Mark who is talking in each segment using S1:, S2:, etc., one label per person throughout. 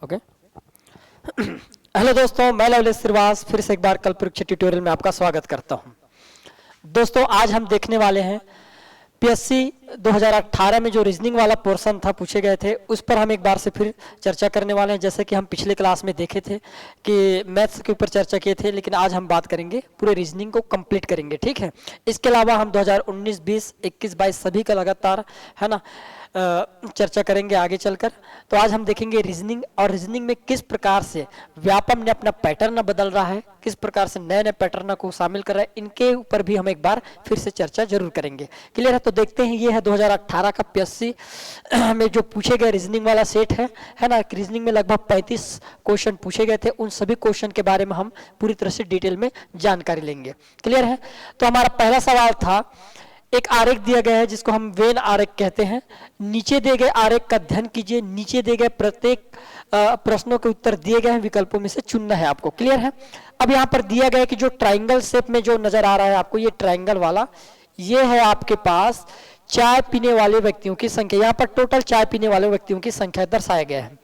S1: Okay. Hello दोस्तों, मैं लवलेश श्रीवास फिर से एक बार कल परीक्षा ट्यूटोरियल में आपका स्वागत करता हूं। दोस्तों आज हम देखने वाले हैं पीएससी 2018 में जो रीजनिंग वाला पोर्शन था पूछे गए थे उस पर हम एक बार से फिर चर्चा करने वाले हैं। जैसे कि हम पिछले क्लास में देखे थे कि मैथ्स के ऊपर चर्चा किए थे, लेकिन आज हम बात करेंगे पूरे रीजनिंग को कंप्लीट करेंगे, ठीक है। इसके अलावा हम 2019, 20, 21, 22 सभी का लगातार है ना चर्चा करेंगे आगे चलकर। तो आज हम देखेंगे रीजनिंग, और रीजनिंग में किस प्रकार से व्यापम ने अपना पैटर्न बदल रहा है, किस प्रकार से नए नए पैटर्न को शामिल कर रहा है, इनके ऊपर भी हम एक बार फिर से चर्चा जरूर करेंगे। क्लियर है? तो देखते हैं, ये है 2018 का पीएससी में जो पूछे गए रीजनिंग वाला सेट है ना। रीजनिंग में लगभग 35 क्वेश्चन पूछे गए थे। उन सभी क्वेश्चन के बारे में हम पूरी तरह से डिटेल में जानकारी लेंगे। क्लियर है? तो हमारा पहला सवाल था, एक आरेख दिया गया है जिसको हम वेन आरेख कहते हैं। नीचे दिए गए आरेख का अध्ययन कीजिए। नीचे दिए गए प्रत्येक प्रश्नों के उत्तर दिए गए हैं, विकल्पों में से चुनना है आपको। क्लियर है? अब यहाँ पर दिया गया है कि जो ट्राइंगल शेप में जो नजर आ रहा है आपको, ये ट्राइंगल वाला, ये है आपके पास चाय पीने वाले व्यक्तियों की संख्या। यहाँ पर टोटल चाय पीने वाले व्यक्तियों की संख्या दर्शाया गया है,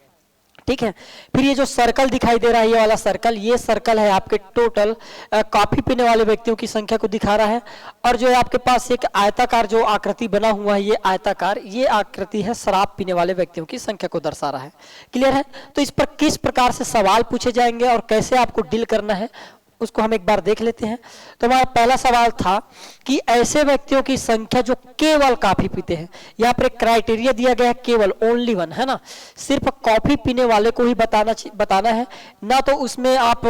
S1: ठीक है। फिर ये जो सर्कल दिखाई दे रहा है, ये वाला सर्कल, ये सर्कल है आपके टोटल कॉफी पीने वाले व्यक्तियों की संख्या को दिखा रहा है। और जो है आपके पास एक आयताकार जो आकृति बना हुआ है, ये आयताकार, ये आकृति है शराब पीने वाले व्यक्तियों की संख्या को दर्शा रहा है। क्लियर है? तो इस पर किस प्रकार से सवाल पूछे जाएंगे और कैसे आपको डील करना है उसको हम एक बार देख लेते हैं। तो हमारा पहला सवाल था कि ऐसे व्यक्तियों की संख्या जो केवल कॉफी पीते हैं। यहाँ पर एक क्राइटेरिया दिया गया है, केवल, ओनली वन, है ना। सिर्फ कॉफी पीने वाले को ही बताना है, ना तो उसमें आप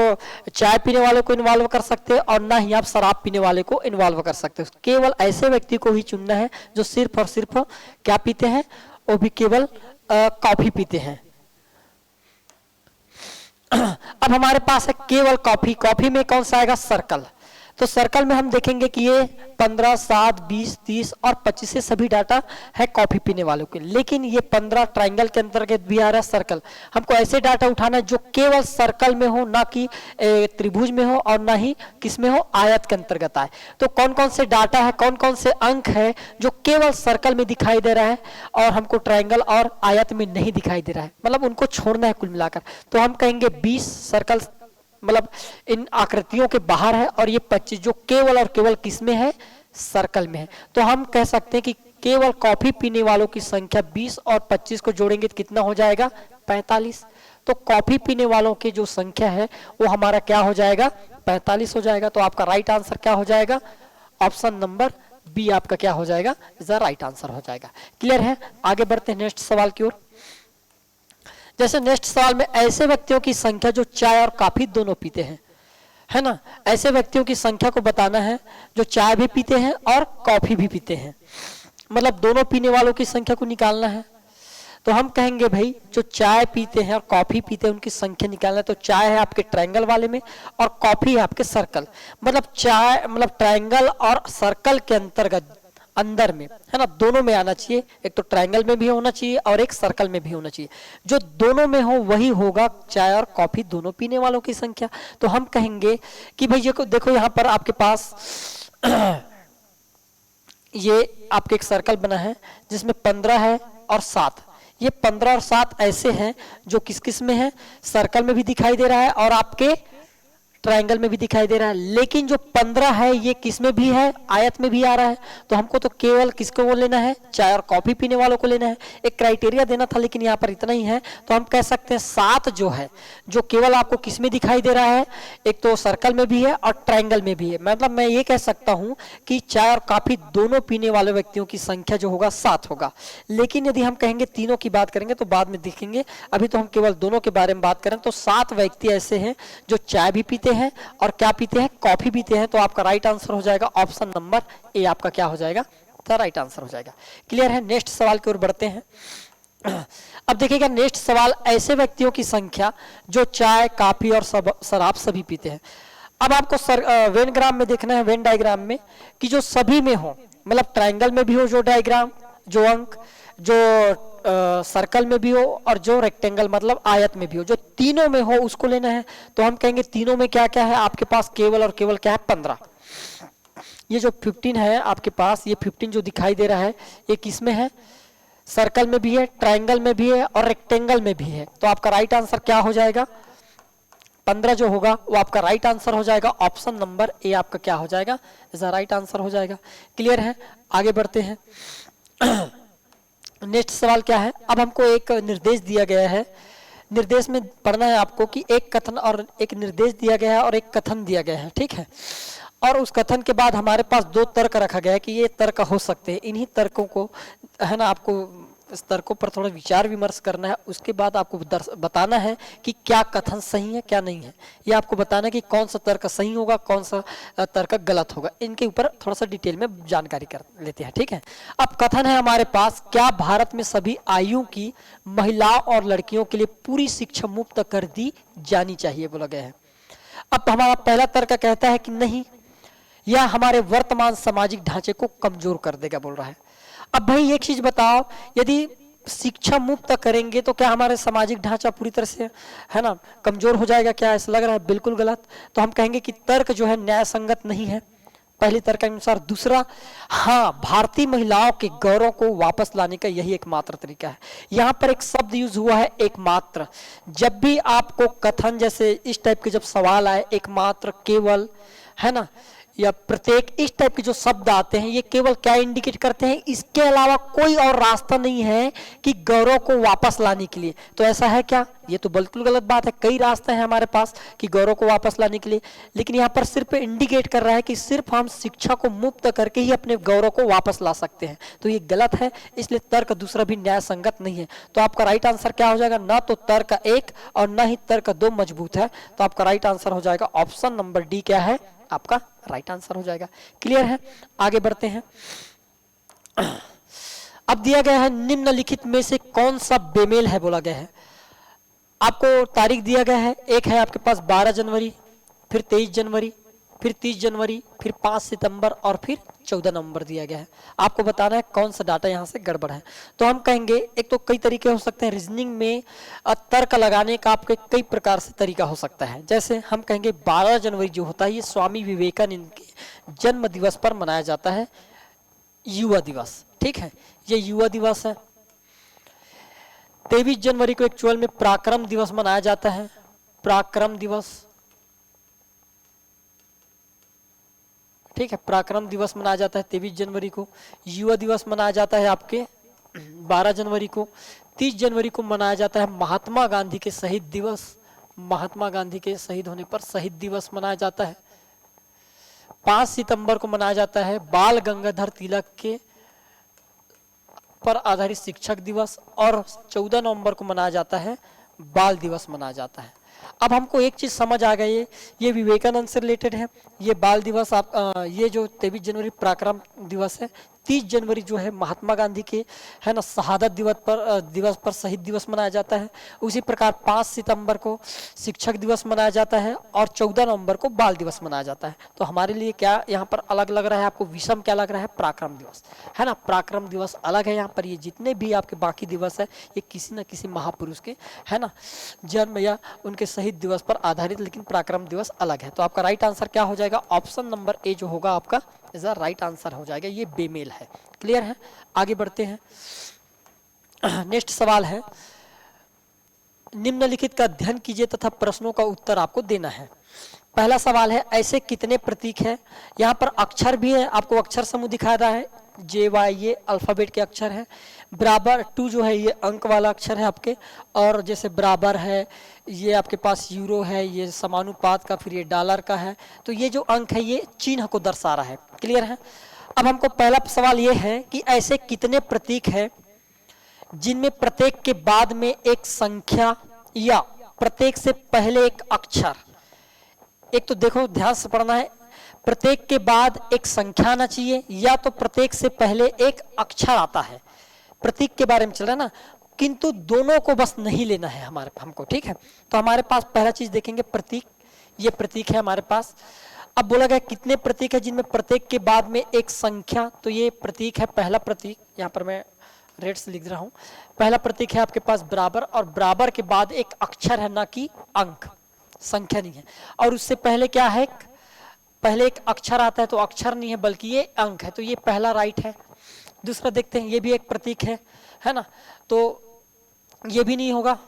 S1: चाय पीने वाले को इन्वॉल्व कर सकते हैं और ना ही आप शराब पीने वाले को इन्वॉल्व कर सकते हैं। केवल ऐसे व्यक्ति को ही चुनना है जो सिर्फ और सिर्फ क्या पीते हैं, वो भी केवल कॉफी पीते हैं। अब हमारे पास है केवल कॉफी। कॉफी में कौन सा आएगा? सर्कल। तो सर्कल में हम देखेंगे कि ये 15, 7, 20, 30 और 25 से सभी डाटा है कॉफी पीने वालों के। लेकिन ये 15 ट्राइंगल के अंतर्गत भी आ रहा है सर्कल। हमको ऐसे डाटा उठाना है जो केवल सर्कल में हो, ना कि त्रिभुज में हो और ना ही किस में हो, आयत के अंतर्गत आए। तो कौन कौन से डाटा है, कौन कौन से अंक है जो केवल सर्कल में दिखाई दे रहा है और हमको ट्राइंगल और आयत में नहीं दिखाई दे रहा है, मतलब उनको छोड़ना है कुल मिलाकर। तो हम कहेंगे 20 सर्कल मतलब इन आकृतियों के बाहर है, और ये 25 जो केवल और केवल किस में है, सर्कल में है। तो हम कह सकते हैं कि केवल कॉफी पीने वालों की संख्या 20 और 25 को जोड़ेंगे तो कितना हो जाएगा? 45। तो कॉफी पीने वालों की जो संख्या है वो हमारा क्या हो जाएगा? 45 हो जाएगा। तो आपका राइट आंसर क्या हो जाएगा? ऑप्शन नंबर बी आपका क्या हो जाएगा? इज द राइट आंसर हो जाएगा। क्लियर है? आगे बढ़ते हैं नेक्स्ट सवाल की ओर। जैसे नेक्स्ट सवाल में, ऐसे व्यक्तियों की संख्या जो चाय और कॉफी दोनों पीते हैं, है ना। ऐसे व्यक्तियों की संख्या को बताना है जो चाय भी पीते हैं और कॉफी भी पीते हैं, मतलब दोनों पीने वालों की संख्या को निकालना है। तो हम कहेंगे भाई जो चाय पीते हैं और कॉफी पीते हैं उनकी संख्या निकालना है। तो चाय है आपके ट्रायंगल वाले में और कॉफी है आपके सर्कल, मतलब चाय मतलब ट्रायंगल और सर्कल के अंतर्गत अंदर में, है ना, दोनों में आना चाहिए। एक तो ट्रायंगल में भी होना चाहिए और एक सर्कल में भी होना चाहिए। जो दोनों में हो वही होगा चाय और कॉफी दोनों पीने वालों की संख्या। तो हम कहेंगे कि भाई ये देखो यहाँ पर आपके पास ये आपके एक सर्कल बना है जिसमें 15 है और 7। ये 15 और 7 ऐसे हैं जो किस किस में है, सर्कल में भी दिखाई दे रहा है और आपके ट्रायंगल में भी दिखाई दे रहा है। लेकिन जो 15 है ये किस में भी है, आयत में भी आ रहा है। तो हमको तो केवल किसको वो लेना है? चाय और कॉफी पीने वालों को लेना है। एक क्राइटेरिया देना था लेकिन यहाँ पर इतना ही है। तो हम कह सकते हैं 7 जो है, जो केवल आपको किस में दिखाई दे रहा है, एक तो सर्कल में भी है और ट्रायंगल में भी है। मतलब मैं ये कह सकता हूँ कि चाय और कॉफी दोनों पीने वाले व्यक्तियों की संख्या जो होगा 7 होगा। लेकिन यदि हम कहेंगे तीनों की बात करेंगे तो बाद में देखेंगे, अभी तो हम केवल दोनों के बारे में बात करें तो 7 व्यक्ति ऐसे हैं जो चाय भी पीते हैं और क्या पीते हैं? कॉफी पीते हैं। तो आपका राइट आंसर हो जाएगा ऑप्शन नंबर ए, आपका क्या हो जाएगा? तो राइट आंसर हो जाएगा। क्लियर है? नेक्स्ट सवाल की ओर बढ़ते हैं। अब देखिएगा नेक्स्ट सवाल, ऐसे व्यक्तियों की संख्या जो चाय, कॉफी और शराब सभी पीते हैं। अब आपको वेन ग्राम में देखना है, वेन डायग्राम में, कि जो सभी में हो, मतलब ट्रायंगल में भी हो जो डायग्राम, जो अंक, जो सर्कल में भी हो और जो रेक्टेंगल मतलब आयत में भी हो, जो तीनों में हो उसको लेना है। तो हम कहेंगे तीनों में क्या क्या है आपके पास? केवल और केवल क्या है? 15। ये जो 15 है आपके पास, ये 15 जो दिखाई दे रहा है ये किस में है? सर्कल में भी है, ट्रायंगल में भी है और रेक्टेंगल में भी है। तो आपका राइट आंसर क्या हो जाएगा? 15 जो होगा वो आपका राइट आंसर हो जाएगा। ऑप्शन नंबर ए आपका क्या हो जाएगा? इसका राइट आंसर हो जाएगा। क्लियर है? आगे बढ़ते हैं। नेक्स्ट सवाल क्या है? अब हमको एक निर्देश दिया गया है, निर्देश में पढ़ना है आपको कि एक कथन और एक निर्देश दिया गया है और एक कथन दिया गया है, ठीक है। और उस कथन के बाद हमारे पास दो तर्क रखा गया है कि ये तर्क हो सकते हैं। इन्हीं तर्कों को है ना, आपको इस तर्कों पर थोड़ा विचार विमर्श करना है। उसके बाद आपको बताना है कि क्या कथन सही है क्या नहीं है। ये आपको बताना है कि कौन सा तर्क सही होगा, कौन सा तर्क गलत होगा। इनके ऊपर थोड़ा सा डिटेल में जानकारी कर लेते हैं, ठीक है। अब कथन है हमारे पास, क्या भारत में सभी आयु की महिलाओं और लड़कियों के लिए पूरी शिक्षा मुफ्त कर दी जानी चाहिए, बोला गया है। अब हमारा पहला तर्क कहता है कि नहीं, यह हमारे वर्तमान सामाजिक ढांचे को कमजोर कर देगा, बोल रहा है। अब भाई एक चीज बताओ, यदि शिक्षा मुफ्त करेंगे तो क्या हमारे सामाजिक ढांचा पूरी तरह से है ना कमजोर हो जाएगा? क्या ऐसा लग रहा है? बिल्कुल गलत। तो हम कहेंगे कि तर्क जो है न्याय संगत नहीं है, पहले तर्क के अनुसार। दूसरा, हाँ, भारतीय महिलाओं के गौरव को वापस लाने का यही एकमात्र तरीका है। यहाँ पर एक शब्द यूज हुआ है, एकमात्र। जब भी आपको कथन जैसे इस टाइप के जब सवाल आए, एकमात्र, केवल, है ना, या प्रत्येक, इस टाइप के जो शब्द आते हैं, ये केवल क्या इंडिकेट करते हैं? इसके अलावा कोई और रास्ता नहीं है कि गौरव को वापस लाने के लिए। तो ऐसा है क्या? ये तो बिल्कुल गलत बात है। कई रास्ते हैं हमारे पास कि गौरव को वापस लाने के लिए, लेकिन यहाँ पर सिर्फ इंडिकेट कर रहा है कि सिर्फ हम शिक्षा को मुक्त करके ही अपने गौरव को वापस ला सकते हैं। तो ये गलत है, इसलिए तर्क दूसरा भी न्याय संगत नहीं है। तो आपका राइट आंसर क्या हो जाएगा? ना तो तर्क 1 और ना ही तर्क 2 मजबूत है। तो आपका राइट आंसर हो जाएगा ऑप्शन नंबर डी, क्या है आपका राइट आंसर हो जाएगा। क्लियर है? आगे बढ़ते हैं। अब दिया गया है, निम्नलिखित में से कौन सा बेमेल है, बोला गया है। आपको तारीख दिया गया है, एक है आपके पास 12 जनवरी, फिर 23 जनवरी, फिर 30 जनवरी, फिर 5 सितंबर और फिर 14 नवंबर दिया गया है। आपको बताना है कौन सा डाटा यहाँ से गड़बड़ है। तो हम कहेंगे, एक तो कई तरीके हो सकते हैं रीजनिंग में तर्क लगाने का, आपके कई प्रकार से तरीका हो सकता है। जैसे हम कहेंगे 12 जनवरी जो होता है ये स्वामी विवेकानंद के जन्म दिवस पर मनाया जाता है, युवा दिवस, ठीक है, ये युवा दिवस है। 23 जनवरी को एक्चुअल में पराक्रम दिवस मनाया जाता है, पराक्रम दिवस, ठीक है, पराक्रम दिवस मनाया जाता है 23 जनवरी को। युवा दिवस मनाया जाता है आपके 12 जनवरी को। 30 जनवरी को मनाया जाता है महात्मा गांधी के शहीद दिवस, महात्मा गांधी के शहीद होने पर शहीद दिवस मनाया जाता है। 5 सितंबर को मनाया जाता है बाल गंगाधर तिलक के पर आधारित शिक्षक दिवस, और 14 नवंबर को मनाया जाता है बाल दिवस मनाया जाता है। अब हमको एक चीज समझ आ गई, ये विवेकानंद से रिलेटेड है। ये बाल दिवस आप ये जो 23 जनवरी पराक्रम दिवस है, 30 जनवरी जो है महात्मा गांधी के है ना शहादत दिवस पर शहीद दिवस मनाया जाता है। उसी प्रकार 5 सितंबर को शिक्षक दिवस मनाया जाता है और 14 नवंबर को बाल दिवस मनाया जाता है। तो हमारे लिए क्या यहाँ पर अलग लग रहा है? आपको विषम क्या लग रहा है? पराक्रम दिवस, है ना, पराक्रम दिवस अलग है। यहाँ पर ये जितने भी आपके बाकी दिवस है ये किसी न किसी महापुरुष के है ना जन्म या उनके शहीद दिवस पर आधारित, लेकिन पराक्रम दिवस अलग है। तो आपका राइट आंसर क्या हो जाएगा? ऑप्शन नंबर ए जो होगा आपका इसका राइट आंसर हो जाएगा। ये बेमेल है। क्लियर है? आगे बढ़ते हैं। नेक्स्ट सवाल है, निम्नलिखित का अध्ययन कीजिए तथा प्रश्नों का उत्तर आपको देना है। पहला सवाल है, ऐसे कितने प्रतीक हैं? यहाँ पर अक्षर भी है, आपको अक्षर समूह दिखा रहा है, JY ये अल्फाबेट के अक्षर है। बराबर 2 जो है ये अंक वाला अक्षर है आपके, और जैसे बराबर है ये आपके पास यूरो है, ये समानुपात का, फिर ये डॉलर का है। तो ये जो अंक है ये चिन्ह को दर्शा रहा है। क्लियर है? अब हमको पहला सवाल ये है कि ऐसे कितने प्रतीक हैं जिनमें प्रत्येक के बाद में एक संख्या या प्रत्येक से पहले एक अक्षर, एक तो देखो ध्यान से पढ़ना है, प्रत्येक के बाद एक संख्या आना चाहिए या तो प्रत्येक से पहले एक अक्षर आता है। प्रतीक के बारे में चल रहा है ना, किंतु दोनों को बस नहीं लेना है हमको, ठीक है। तो हमारे पास पहला चीज देखेंगे प्रतीक, ये प्रतीक है हमारे पास। अब बोला गया कितने प्रतीक है जिनमें प्रत्येक के बाद में एक संख्या, तो ये प्रतीक है पहला प्रतीक, यहाँ पर मैं रेड से लिख रहा हूं। पहला प्रतीक है आपके पास बराबर, और बराबर के बाद एक अक्षर है ना कि अंक, संख्या नहीं है। और उससे पहले क्या है? पहले एक अक्षर आता है, तो अक्षर नहीं है बल्कि ये अंक है, तो ये पहला राइट है। दूसरा देखते हैं, ये भी एक प्रतीक है ना, तो ये भी नहीं होगा,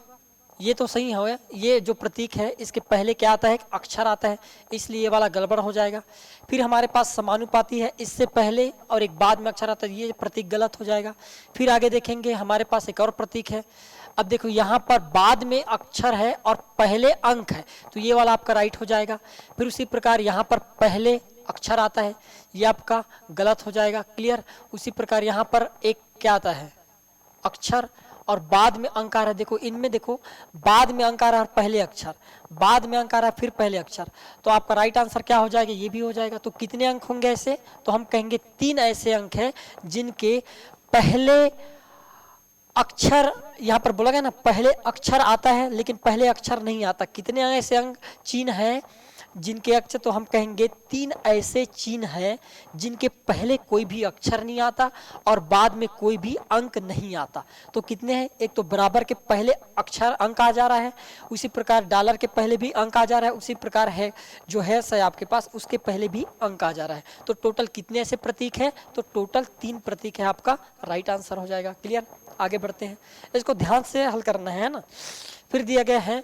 S1: ये तो सही है। ये जो प्रतीक है इसके पहले क्या आता है, एक अक्षर आता है, इसलिए ये वाला गड़बड़ हो जाएगा। फिर हमारे पास समानुपाती है, इससे पहले और एक बाद में अक्षर आता है, ये प्रतीक गलत हो जाएगा। फिर आगे देखेंगे हमारे पास एक और प्रतीक है। अब देखो यहाँ पर बाद में अक्षर है और पहले अंक है, तो ये वाला आपका राइट हो जाएगा। फिर उसी प्रकार यहाँ पर पहले अक्षर आता है, ये आपका गलत हो जाएगा। क्लियर। उसी प्रकार यहाँ पर एक क्या आता है, अक्षर और बाद में अंक आ रहा है। देखो इनमें देखो, बाद में अंक आ रहा है, पहले अक्षर, बाद में अंक आ रहा है, फिर पहले अक्षर, तो आपका राइट आंसर क्या हो जाएगा, ये भी हो जाएगा। तो कितने अंक होंगे ऐसे, तो हम कहेंगे 3 ऐसे अंक हैं जिनके पहले अक्षर, यहाँ पर बोला गया ना पहले अक्षर आता है लेकिन पहले अक्षर नहीं आता। कितने ऐसे अंक चिन्ह हैं जिनके अक्षर, तो हम कहेंगे 3 ऐसे चिन्ह हैं जिनके पहले कोई भी अक्षर नहीं आता और बाद में कोई भी अंक नहीं आता। तो कितने हैं, एक तो बराबर के पहले अक्षर अंक आ जा रहा है, उसी प्रकार डॉलर के पहले भी अंक आ जा रहा है, उसी प्रकार है जो है आपके पास उसके पहले भी अंक आ जा रहा है। तो टोटल कितने ऐसे प्रतीक है, तो टोटल 3 प्रतीक है, आपका राइट आंसर हो जाएगा। क्लियर। आगे बढ़ते हैं, इसको ध्यान से हल करना है ना। फिर दिया गया है,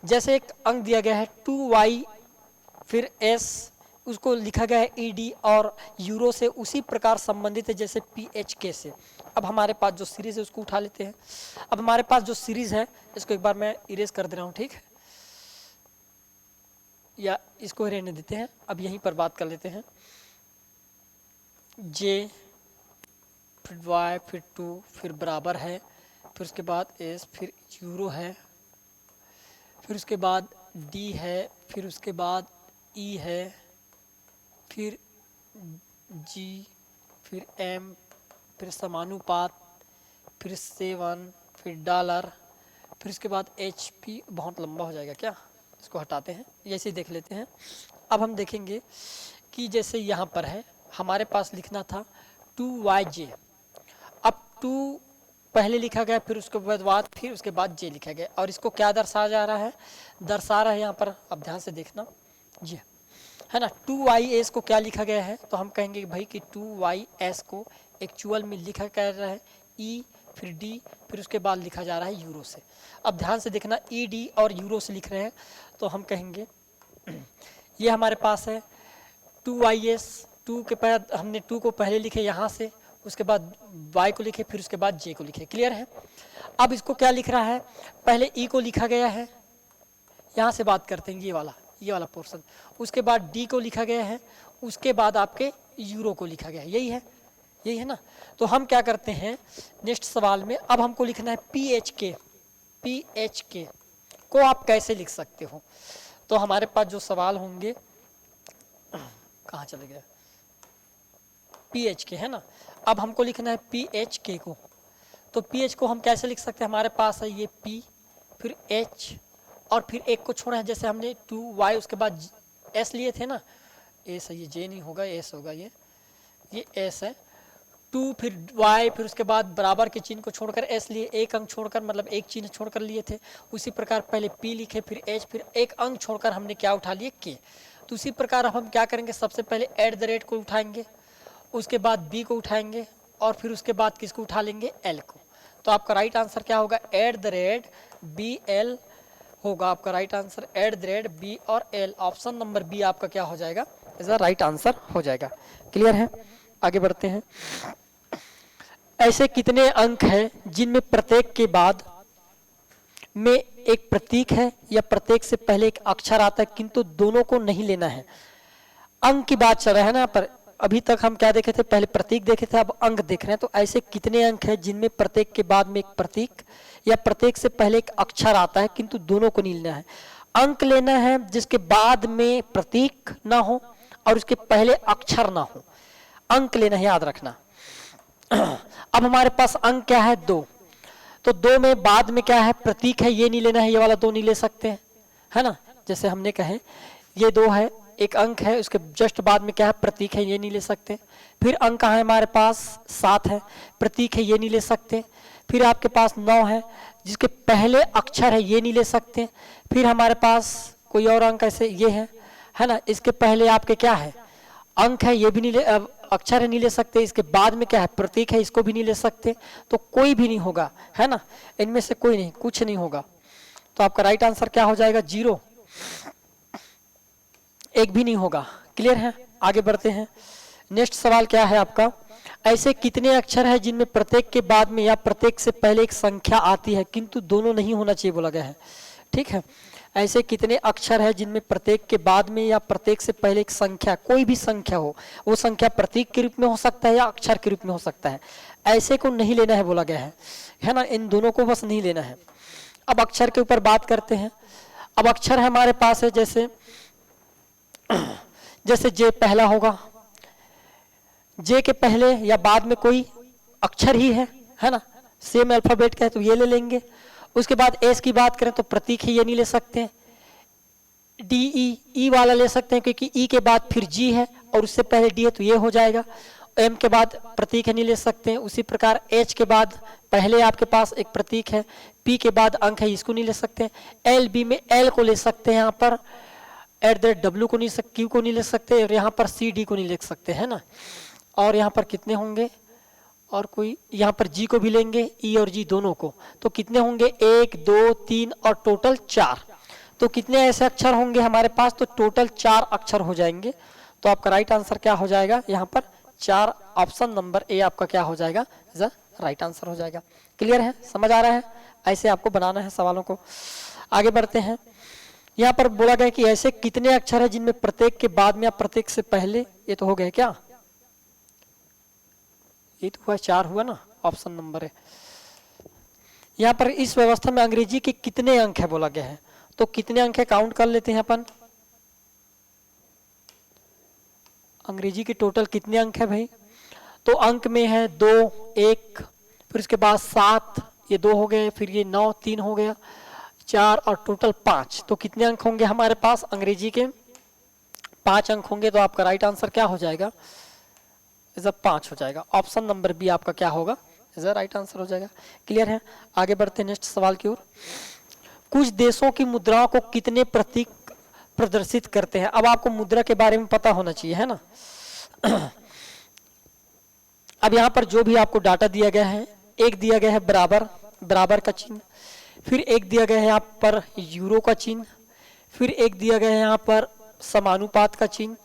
S1: जैसे एक अंक दिया गया है 2y फिर s, उसको लिखा गया है ED और यूरो से उसी प्रकार संबंधित है जैसे PHK से। अब हमारे पास जो सीरीज है उसको उठा लेते हैं। अब हमारे पास जो सीरीज है इसको एक बार मैं इरेज कर दे रहा हूँ, ठीक है, या इसको रहने देते हैं। अब यहीं पर बात कर लेते हैं, J फिर Y फिर 2 फिर बराबर है, फिर उसके बाद S फिर यूरो है, फिर उसके बाद D है, फिर उसके बाद E है, फिर G फिर M फिर समानुपात फिर 7 फिर डॉलर, फिर उसके बाद HP। बहुत लंबा हो जाएगा क्या, इसको हटाते हैं, ऐसे ही देख लेते हैं। अब हम देखेंगे कि जैसे यहाँ पर है हमारे पास लिखना था 2YJ, अब 2 पहले लिखा गया, फिर उसके बाद फिर उसके बाद J लिखा गया, और इसको क्या दर्शाया जा रहा है, दर्शा रहा है यहाँ पर, अब ध्यान से देखना जी, है ना। 2YS को क्या लिखा गया है, तो हम कहेंगे भाई कि 2YS को एक्चुअल में लिखा जा रहा है E फिर D फिर उसके बाद लिखा जा रहा है यूरो से। अब ध्यान से देखना, ED और यूरो से लिख रहे हैं, तो हम कहेंगे ये हमारे पास है 2YS, 2 के बाद हमने 2 को पहले लिखे यहाँ से, उसके बाद Y को लिखे, फिर उसके बाद J को लिखे। क्लियर है। अब इसको क्या लिख रहा है, पहले E को लिखा गया है, यहाँ से बात करते हैं, ये वाला पोर्शन, उसके बाद D को लिखा गया है, उसके बाद आपके यूरो को लिखा गया है, यही है ना। तो हम क्या करते हैं नेक्स्ट सवाल में, अब हमको लिखना है PHK को आप कैसे लिख सकते हो। तो हमारे पास जो सवाल होंगे, कहाँ चले गए, PHK है ना। अब हमको लिखना है PHK को, तो PH को हम कैसे लिख सकते हैं, हमारे पास है ये P फिर H और फिर एक को छोड़ा है, जैसे हमने 2Y उसके बाद S लिए थे ना, S है, ये J नहीं होगा, S होगा, ये S है, 2 फिर Y फिर उसके बाद बराबर के चिन्ह को छोड़कर S लिए, एक अंक छोड़कर, मतलब एक चिन्ह छोड़कर लिए थे। उसी प्रकार पहले P लिखे, फिर H, फिर एक अंक छोड़कर हमने क्या उठा लिए, K। तो उसी प्रकार अब हम क्या करेंगे, सबसे पहले @ को उठाएंगे, उसके बाद B को उठाएंगे और फिर उसके बाद किसको उठा लेंगे, L को। तो आपका राइट आंसर क्या होगा, @BL होगा आपका राइट आंसर, @B और L, ऑप्शन नंबर बी आपका क्या हो जाएगा, इसका राइट आंसर हो जाएगा। क्लियर है। आगे बढ़ते हैं, ऐसे कितने अंक हैं जिनमें प्रत्येक के बाद में एक प्रतीक है या प्रत्येक से पहले एक अक्षर आता है, किंतु दोनों को नहीं लेना है। अंक की बात चल रहा है ना, पर अभी तक हम क्या देखे थे, पहले प्रतीक देखे थे, अब अंक देख रहे हैं। तो ऐसे कितने अंक हैं जिनमें प्रत्येक के बाद में एक प्रतीक या प्रत्येक से पहले एक अक्षर आता है, किंतु दोनों को नहीं लेना है। अंक लेना है जिसके बाद में प्रतीक ना हो और उसके पहले अक्षर ना हो, अंक लेना है, याद रखना। अब हमारे पास अंक क्या है, 2, तो 2 में बाद में क्या है, प्रतीक है, ये नहीं लेना है, ये वाला 2 नहीं ले सकते हैं, है ना। जैसे हमने कहे ये 2 है, एक अंक है, उसके जस्ट बाद में क्या है, प्रतीक है, ये नहीं ले सकते। फिर अंक है हमारे पास 7 है, प्रतीक है, ये नहीं ले सकते। फिर आपके पास 9 है, जिसके पहले अक्षर है, ये नहीं ले सकते। फिर हमारे पास कोई और अंक ऐसे ये है ना, इसके पहले आपके क्या है, अंक है, ये भी नहीं ले, अक्षर है नहीं ले सकते, इसके बाद में क्या है प्रतीक है इसको भी नहीं ले सकते, तो कोई भी नहीं होगा, है ना, इनमें से कोई नहीं, कुछ नहीं होगा। तो आपका राइट आंसर क्या हो जाएगा 0, एक भी नहीं होगा। क्लियर है, आगे बढ़ते हैं। नेक्स्ट सवाल क्या है आपका, ऐसे कितने अक्षर है जिनमें प्रत्येक के बाद में या प्रत्येक से पहले एक संख्या आती है किंतु दोनों नहीं होना चाहिए बोला गया है। ठीक है, ऐसे कितने अक्षर है जिनमें प्रत्येक के बाद में या प्रत्येक से पहले एक संख्या, कोई भी संख्या हो, वो संख्या प्रतीक के रूप में हो सकता है या अक्षर के रूप में हो सकता है, ऐसे को नहीं लेना है बोला गया है ना, इन दोनों को बस नहीं लेना है। अब अक्षर के ऊपर बात करते हैं। अब अक्षर है हमारे पास है जैसे जैसे जे पहला होगा, जे के पहले या बाद में कोई अक्षर ही है ना, सेम अल्फाबेट का है तो ये ले लेंगे। उसके बाद एस की बात करें तो प्रतीक है, ये नहीं ले सकते। डी ई वाला ले सकते हैं क्योंकि ई के बाद फिर जी है और उससे पहले डी है तो ये हो जाएगा। एम के बाद प्रतीक है नहीं ले सकते हैं। उसी प्रकार एच के बाद पहले आपके पास एक प्रतीक है, पी के बाद अंक है, इसको नहीं ले सकते। एल बी में एल को ले सकते हैं, यहाँ पर @w को नहीं सकते, क्यू को नहीं ले सकते, और यहाँ पर सी डी को नहीं ले सकते, है ना। और यहाँ पर कितने होंगे, और कोई यहाँ पर जी को भी लेंगे, ई और जी दोनों को, तो कितने होंगे 1 2 3 और टोटल 4। तो कितने ऐसे अक्षर होंगे हमारे पास, तो टोटल 4 अक्षर हो जाएंगे। तो आपका राइट आंसर क्या हो जाएगा यहाँ पर 4, ऑप्शन नंबर ए आपका क्या हो जाएगा, राइट आंसर हो जाएगा। क्लियर है, समझ आ रहा है, ऐसे आपको बनाना है सवालों को। आगे बढ़ते हैं। यहाँ पर बोला गया कि ऐसे कितने अक्षर है जिनमें प्रत्येक के बाद में या प्रत्येक से पहले, ये तो हो गए क्या, ये तो हुआ 4 हुआ ना, ऑप्शन नंबर है। यहाँ पर इस व्यवस्था में अंग्रेजी के कितने अंक है बोला गया है, तो कितने अंक है काउंट कर लेते हैं अपन। अंग्रेजी के टोटल कितने अंक है भाई, तो अंक में है 2 1, फिर उसके बाद 7, ये 2 हो गए, फिर ये 9 3 हो गया, 4 और टोटल 5। तो कितने अंक होंगे हमारे पास अंग्रेजी के, 5 अंक होंगे। तो आपका राइट आंसर क्या हो जाएगा, 5 हो जाएगा। ऑप्शन नंबर बी आपका क्या होगा, राइट आंसर हो जाएगा। क्लियर है, आगे बढ़ते हैं नेक्स्ट सवाल की ओर। कुछ देशों की मुद्राओं को कितने प्रतीक प्रदर्शित करते हैं। अब आपको मुद्रा के बारे में पता होना चाहिए, है ना। अब यहाँ पर जो भी आपको डाटा दिया गया है, एक दिया गया है बराबर, बराबर का चिन्ह, फिर एक दिया गया है यहाँ पर यूरो का चिन्ह, फिर एक दिया गया है यहाँ पर समानुपात का चिन्ह,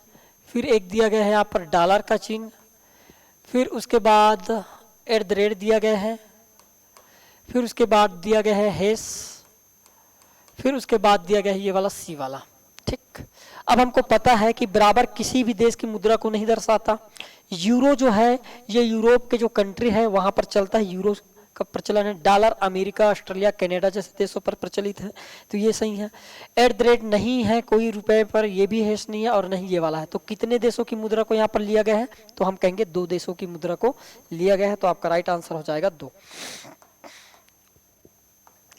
S1: फिर एक दिया गया है यहाँ पर डॉलर का चिन्ह, फिर उसके बाद @ दिया गया है, फिर उसके बाद दिया गया है हेस, फिर उसके बाद दिया गया है ये वाला सी वाला। ठीक, अब हमको पता है कि बराबर किसी भी देश की मुद्रा को नहीं दर्शाता। यूरो जो है ये यूरोप के जो कंट्री है वहां पर चलता है, यूरो का प्रचलन है। डॉलर अमेरिका, ऑस्ट्रेलिया, कनाडा जैसे देशों पर प्रचलित है, तो ये सही है। @ नहीं है कोई रुपए पर, ये भी हेस नहीं है, और नहीं ये वाला है। तो कितने देशों की मुद्रा को यहाँ पर लिया गया है, तो हम कहेंगे 2 देशों की मुद्रा को लिया गया है। तो आपका राइट आंसर हो जाएगा 2।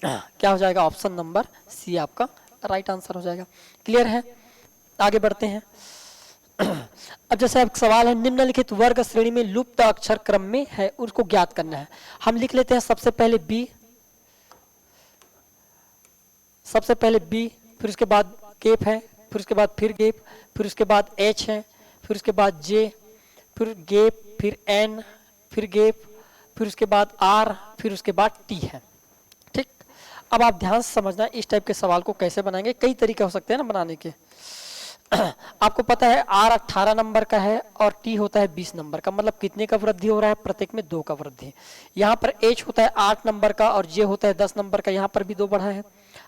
S1: क्या हो जाएगा, ऑप्शन नंबर सी आपका राइट आंसर हो जाएगा। क्लियर है, आगे बढ़ते हैं। अब जैसे अब सवाल है, निम्नलिखित वर्ग श्रेणी में लुप्त अक्षर क्रम में है, उसको ज्ञात करना है। हम लिख लेते हैं सबसे पहले बी, सबसे पहले बी, फिर उसके बाद गेप है, फिर उसके बाद फिर गेप, फिर उसके बाद एच है, फिर उसके बाद जे, फिर गेप, फिर एन, फिर गेप, फिर उसके बाद आर, फिर उसके बाद टी है। ठीक, अब आप ध्यान से समझना इस टाइप के सवाल को कैसे बनाएंगे। कई तरीके हो सकते हैं ना बनाने के। आपको पता है आर 18 नंबर का है और टी होता है 20 नंबर का, मतलब कितने का वृद्धि हो रहा है, प्रत्येक में 2 का वृद्धि। यहाँ पर एच होता है 8 नंबर का और जे होता है 10 नंबर का, यहाँ पर भी 2 बढ़ा है।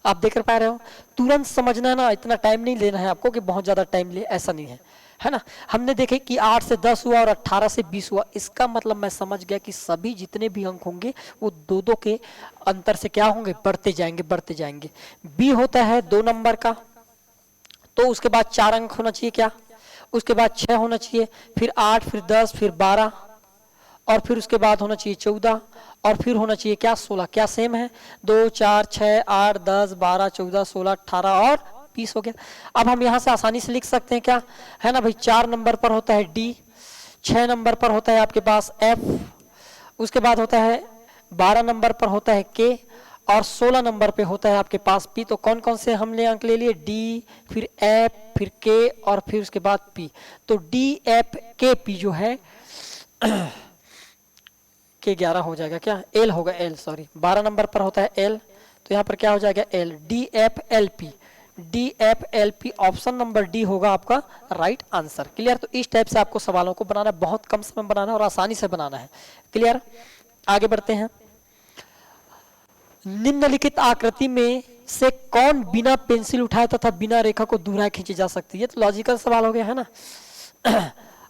S1: आप देख पा रहे हो, तुरंत समझना है ना, इतना टाइम नहीं लेना है आपको कि बहुत ज्यादा टाइम ले, ऐसा नहीं है ना। हमने देखे कि 8 से 10 हुआ और 18 से 20 हुआ, इसका मतलब मैं समझ गया कि सभी जितने भी अंक होंगे वो 2-2 के अंतर से क्या होंगे, बढ़ते जाएंगे बढ़ते जाएंगे। बी होता है 2 नंबर का, तो उसके बाद 4 अंक होना चाहिए क्या, उसके बाद 6 होना चाहिए, फिर 8, फिर 10, फिर 12, और फिर उसके बाद होना चाहिए 14, और फिर होना चाहिए क्या 16। क्या सेम है, 2 4 6 8 10 12 14 16 18 और 20 हो गया। अब हम यहाँ से आसानी से लिख सकते हैं क्या, है ना भाई। 4 नंबर पर होता है डी, 6 नंबर पर होता है आपके पास एफ, उसके बाद होता है 12 नंबर पर होता है के, और 16 नंबर पे होता है आपके पास पी। तो कौन कौन से हमने अंक ले लिए, डी, फिर एफ, फिर के और फिर उसके बाद पी। तो डी एफ के पी जो है के 11 हो जाएगा, क्या एल होगा, एल सॉरी 12 नंबर पर होता है एल, तो यहाँ पर क्या हो जाएगा L, D F L P, D F L P option number D होगा आपका राइट आंसर। क्लियर। तो इस टाइप से आपको सवालों को बनाना है, बहुत कम समय बनाना है और आसानी से बनाना है। क्लियर। आगे बढ़ते हैं। निम्नलिखित आकृति में से कौन बिना पेंसिल उठाए तथा बिना रेखा को दोहराए खींची जा सकती है। तो लॉजिकल सवाल हो गया है ना।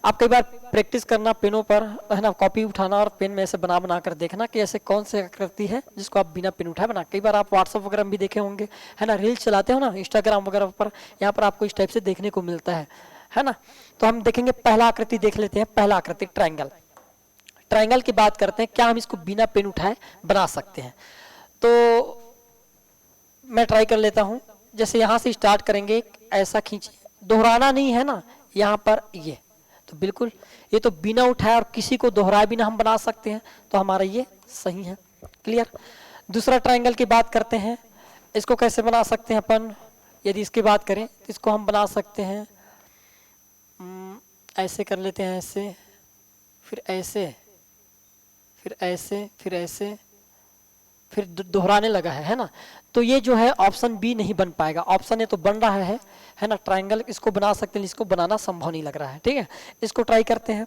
S1: आप कई बार प्रैक्टिस करना पेनों पर, है ना, कॉपी उठाना और पेन में ऐसे बना बना कर देखना कि ऐसे कौन से आकृति है जिसको आप बिना पेन उठाए बना। कई बार आप व्हाट्सएप वगैरह में भी देखे होंगे, है ना, रील्स चलाते हो ना इंस्टाग्राम वगैरह पर, यहाँ पर आपको इस टाइप से देखने को मिलता है ना। तो हम देखेंगे पहला आकृति देख लेते हैं। पहला आकृति ट्रायंगल। ट्रायंगल की बात करते हैं, क्या हम इसको बिना पेन उठाए बना सकते हैं। तो मैं ट्राई कर लेता हूं। जैसे यहां से स्टार्ट करेंगे, ऐसा खींचे, दोहराना नहीं है ना यहां पर, ये तो बिल्कुल ये तो बिना उठाए और किसी को दोहराए बिना हम बना सकते हैं, तो हमारा ये सही है। क्लियर। दूसरा ट्रायंगल की बात करते हैं, इसको कैसे बना सकते हैं अपन। यदि इसकी बात करें तो इसको हम बना सकते हैं, ऐसे कर लेते हैं, ऐसे, फिर ऐसे, फिर ऐसे, फिर ऐसे, फिर दोहराने लगा है ना। तो ये जो है ऑप्शन बी नहीं बन पाएगा। ऑप्शन ए तो बन रहा है ना। ट्रायंगल इसको बना सकते हैं, इसको बनाना संभव नहीं लग रहा है। ठीक है, इसको ट्राई करते हैं।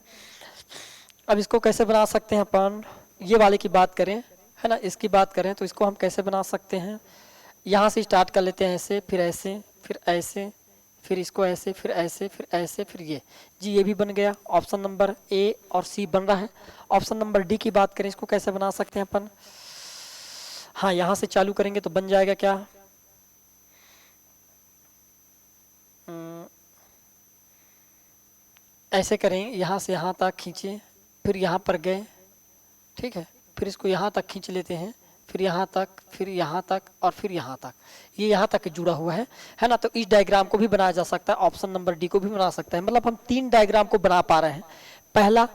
S1: अब इसको कैसे बना सकते हैं अपन, ये वाले की बात करें, है ना, इसकी बात करें तो इसको हम कैसे बना सकते हैं। यहाँ से स्टार्ट कर लेते हैं, ऐसे, फिर ऐसे, फिर ऐसे, फिर इसको ऐसे, फिर ऐसे, फिर ऐसे, फिर ये जी, ये भी बन गया। ऑप्शन नंबर ए और सी बन रहा है। ऑप्शन नंबर डी की बात करें, इसको कैसे बना सकते हैं अपन। हाँ, यहां से चालू करेंगे तो बन जाएगा क्या, ऐसे करें, यहां से यहां तक खींचे, फिर यहां पर गए, ठीक है, फिर इसको यहां तक खींच लेते हैं, फिर यहां तक, फिर यहां तक और फिर यहां तक, ये यहां तक जुड़ा हुआ है ना। तो इस डायग्राम को भी बनाया जा सकता है, ऑप्शन नंबर डी को भी बना सकता है। मतलब हम 3 डायग्राम को बना पा रहे हैं। पहला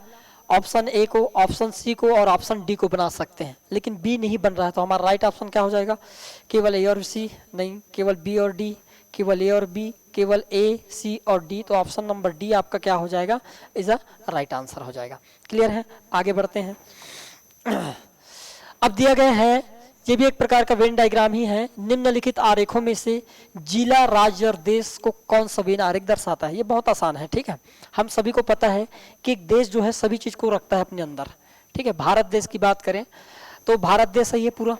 S1: ऑप्शन ए को, ऑप्शन सी को और ऑप्शन डी को बना सकते हैं, लेकिन बी नहीं बन रहा है। तो हमारा राइट ऑप्शन क्या हो जाएगा, केवल ए और सी नहीं, केवल बी और डी, केवल ए और बी, केवल ए, सी और डी। तो ऑप्शन नंबर डी आपका क्या हो जाएगा, इज अ राइट आंसर हो जाएगा। क्लियर है। आगे बढ़ते हैं। अब दिया गया है, ये भी एक प्रकार का वेन डायग्राम ही है। निम्नलिखित आरेखों में से जिला, राज्य और देश को कौन सा वेन आरेख दर्शाता है। ये बहुत आसान है। ठीक है, हम सभी को पता है कि एक देश जो है सभी चीज को रखता है अपने अंदर। ठीक है, भारत देश की बात करें तो भारत देश है ये पूरा,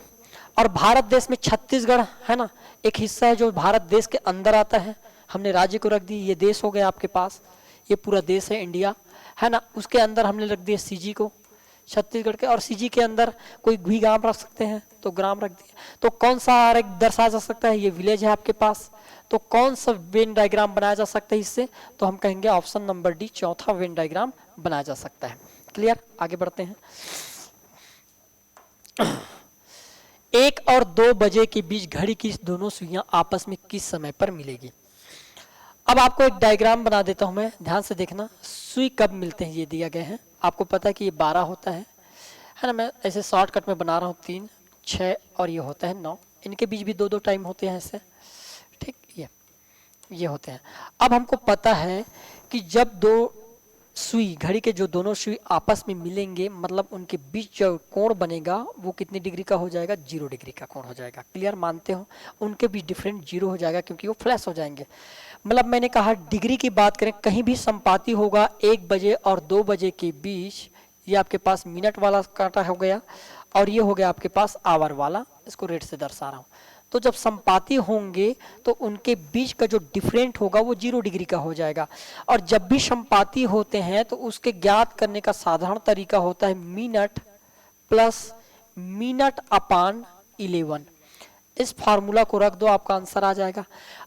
S1: और भारत देश में छत्तीसगढ़, है ना, एक हिस्सा है जो भारत देश के अंदर आता है। हमने राज्य को रख दी, ये देश हो गया आपके पास, ये पूरा देश है इंडिया, है ना। उसके अंदर हमने रख दिया सीजी को, छत्तीसगढ़ के, और सीजी के अंदर कोई भी ग्राम रख सकते हैं तो ग्राम रख दिया। तो कौन सा आरेख दर्शाया जा सकता है, ये विलेज है आपके पास। तो कौन सा वेन डायग्राम बनाया जा सकता है इससे, तो हम कहेंगे ऑप्शन नंबर डी, चौथा वेन डायग्राम बनाया जा सकता है। क्लियर। आगे बढ़ते हैं। 1 और 2 बजे के बीच घड़ी की दोनों सुइयां आपस में किस समय पर मिलेगी। अब आपको एक डायग्राम बना देता हूं मैं, ध्यान से देखना। सुई कब मिलते हैं ये दिया गया है, आपको पता है कि ये 12 होता है ना। मैं ऐसे शॉर्टकट में बना रहा हूँ, 3, 6 और ये होता है 9। इनके बीच भी 2-2 टाइम होते हैं ऐसे, ठीक, ये होते हैं। अब हमको पता है कि जब 2 सुई, घड़ी के जो दोनों सुई आपस में मिलेंगे, मतलब उनके बीच जो कोण बनेगा वो कितनी डिग्री का हो जाएगा, 0 डिग्री का कोण हो जाएगा। क्लियर, मानते हो। उनके बीच डिफरेंट 0 हो जाएगा क्योंकि वो फ्लैश हो जाएंगे। मतलब मैंने कहा डिग्री की बात करें, कहीं भी संपाती होगा 1 बजे और 2 बजे के बीच, ये आपके पास मिनट वाला कांटा हो गया, और ये हो गया आपके पास आवर वाला, इसको रेट से दर्शा रहा हूँ। तो जब संपाती होंगे तो उनके बीच का जो डिफरेंट होगा वो 0 डिग्री का हो जाएगा। और जब भी संपाती होते हैं तो उसके ज्ञात करने का साधारण तरीका होता है मिनट प्लस मिनट अपान 11। इस फार्मूला को रख दो, आपका आंसर आ जाएगा।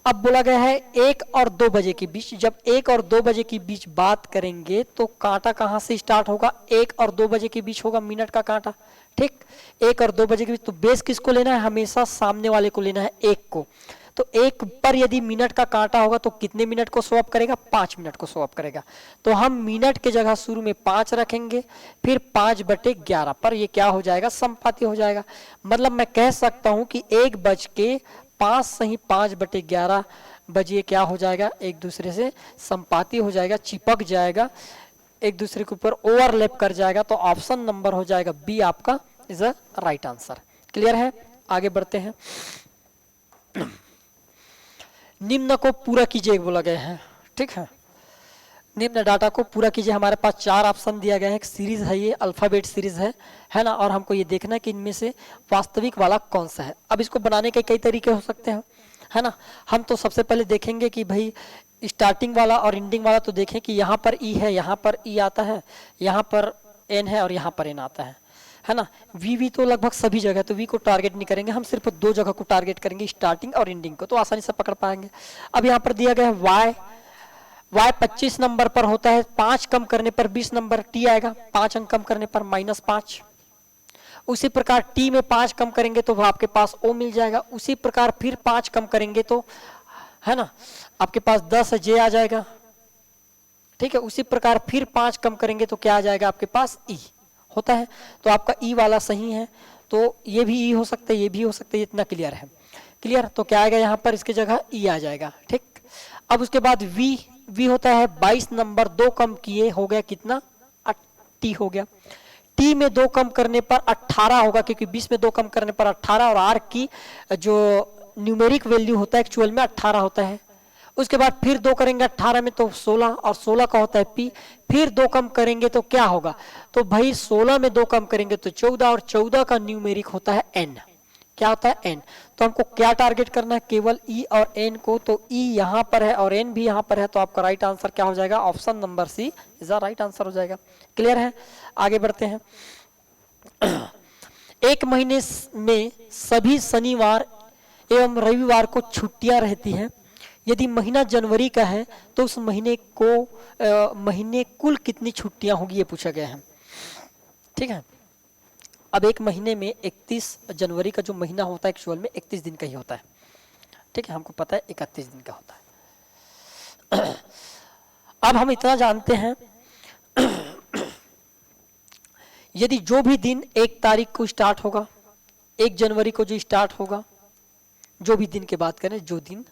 S1: अब बोला गया है 1 और 2 बजे के बीच, जब 1 और 2 बजे के बीच बात करेंगे तो कांटा कहां से स्टार्ट होगा, 1 और 2 बजे के बीच होगा मिनट का कांटा। ठीक, 1 और 2 बजे के बीच, तो बेस किसको लेना है, हमेशा सामने वाले को लेना है 1 को। तो एक पर यदि मिनट का कांटा होगा तो कितने मिनट को शो अप करेगा, 5 मिनट को शो अप करेगा। तो हम मिनट के जगह शुरू में 5 रखेंगे, फिर 5/11 पर ये क्या हो जाएगा, समपाती हो जाएगा। मतलब मैं कह सकता हूं कि 1:05 सही 5/11 बजे क्या हो जाएगा, एक दूसरे से समपाती हो जाएगा, चिपक जाएगा, एक दूसरे के ऊपर ओवरलैप कर जाएगा। तो ऑप्शन नंबर हो जाएगा बी आपका is a right answer. Clear है, आगे बढ़ते हैं। निम्न को पूरा कीजिए बोला गया है, ठीक है। निम्न डाटा को पूरा कीजिए। हमारे पास 4 ऑप्शन दिया गया है, एक सीरीज है, ये अल्फाबेट सीरीज है ना, और हमको ये देखना है कि इनमें से वास्तविक वाला कौन सा है। अब इसको बनाने के कई तरीके हो सकते हैं, है ना। हम तो सबसे पहले देखेंगे कि भाई स्टार्टिंग वाला और एंडिंग वाला तो देखें कि यहाँ पर ई है, यहाँ पर ई आता है, यहाँ पर एन है और यहाँ पर एन आता है ना। वी तो लगभग सभी जगह, तो वी को टारगेट नहीं करेंगे, हम सिर्फ 2 जगह को टारगेट करेंगे, स्टार्टिंग और एंडिंग को, तो आसानी से पकड़ पाएंगे। अब यहाँ पर दिया गया है वाई 25 नंबर पर होता है, 5 कम करने पर 20 नंबर, टी आएगा 5 अंक कम करने पर -5। उसी प्रकार टी में 5 कम करेंगे तो आपके पास ओ मिल जाएगा। उसी प्रकार फिर 5 कम करेंगे तो, है ना, आपके पास 10 जे आ जाएगा, ठीक है। उसी प्रकार फिर 5 कम करेंगे तो क्या आ जाएगा आपके पास, ई होता है। तो आपका ई वाला सही है, तो ये भी ई हो सकता है, ये भी हो सकता है, इतना क्लियर है। क्लियर, तो क्या आएगा यहाँ पर, इसकी जगह ई आ जाएगा, ठीक। अब उसके बाद वी होता है 22 नंबर, 2 कम किए हो गया कितना, टी हो गया। टी में 2 कम करने पर 18 होगा, क्योंकि 20 में 2 कम करने पर 18, और आर की जो न्यूमेरिक वैल्यू होता है एक्चुअल में 18 होता है। उसके बाद फिर 2 करेंगे 18 में तो 16, और 16 का होता है पी। फिर 2 कम करेंगे तो क्या होगा, तो भाई 16 में 2 कम करेंगे तो 14, और 14 का न्यूमेरिक होता है एन। क्या होता है, एन। तो हमको क्या टारगेट करना है, केवल ई और एन को। तो ई यहाँ पर है और एन भी यहाँ पर है, तो आपका राइट आंसर क्या हो जाएगा, option number C is the right answer हो जाएगा। क्लियर है, आगे बढ़ते हैं। एक महीने में सभी शनिवार एवं रविवार को छुट्टियां रहती हैं। यदि महीना जनवरी का है तो उस महीने कुल कितनी छुट्टियां होगी, ये पूछा गया है, ठीक है। अब एक महीने में 31 जनवरी का जो महीना होता है एक्चुअल में 31 दिन का ही होता है, ठीक है, हमको पता है 31 दिन का होता है। अब हम इतना जानते हैं, यदि जो भी दिन 1 तारीख को स्टार्ट होगा, 1 जनवरी को जो स्टार्ट होगा, जो भी दिन की बात करें, जो दिन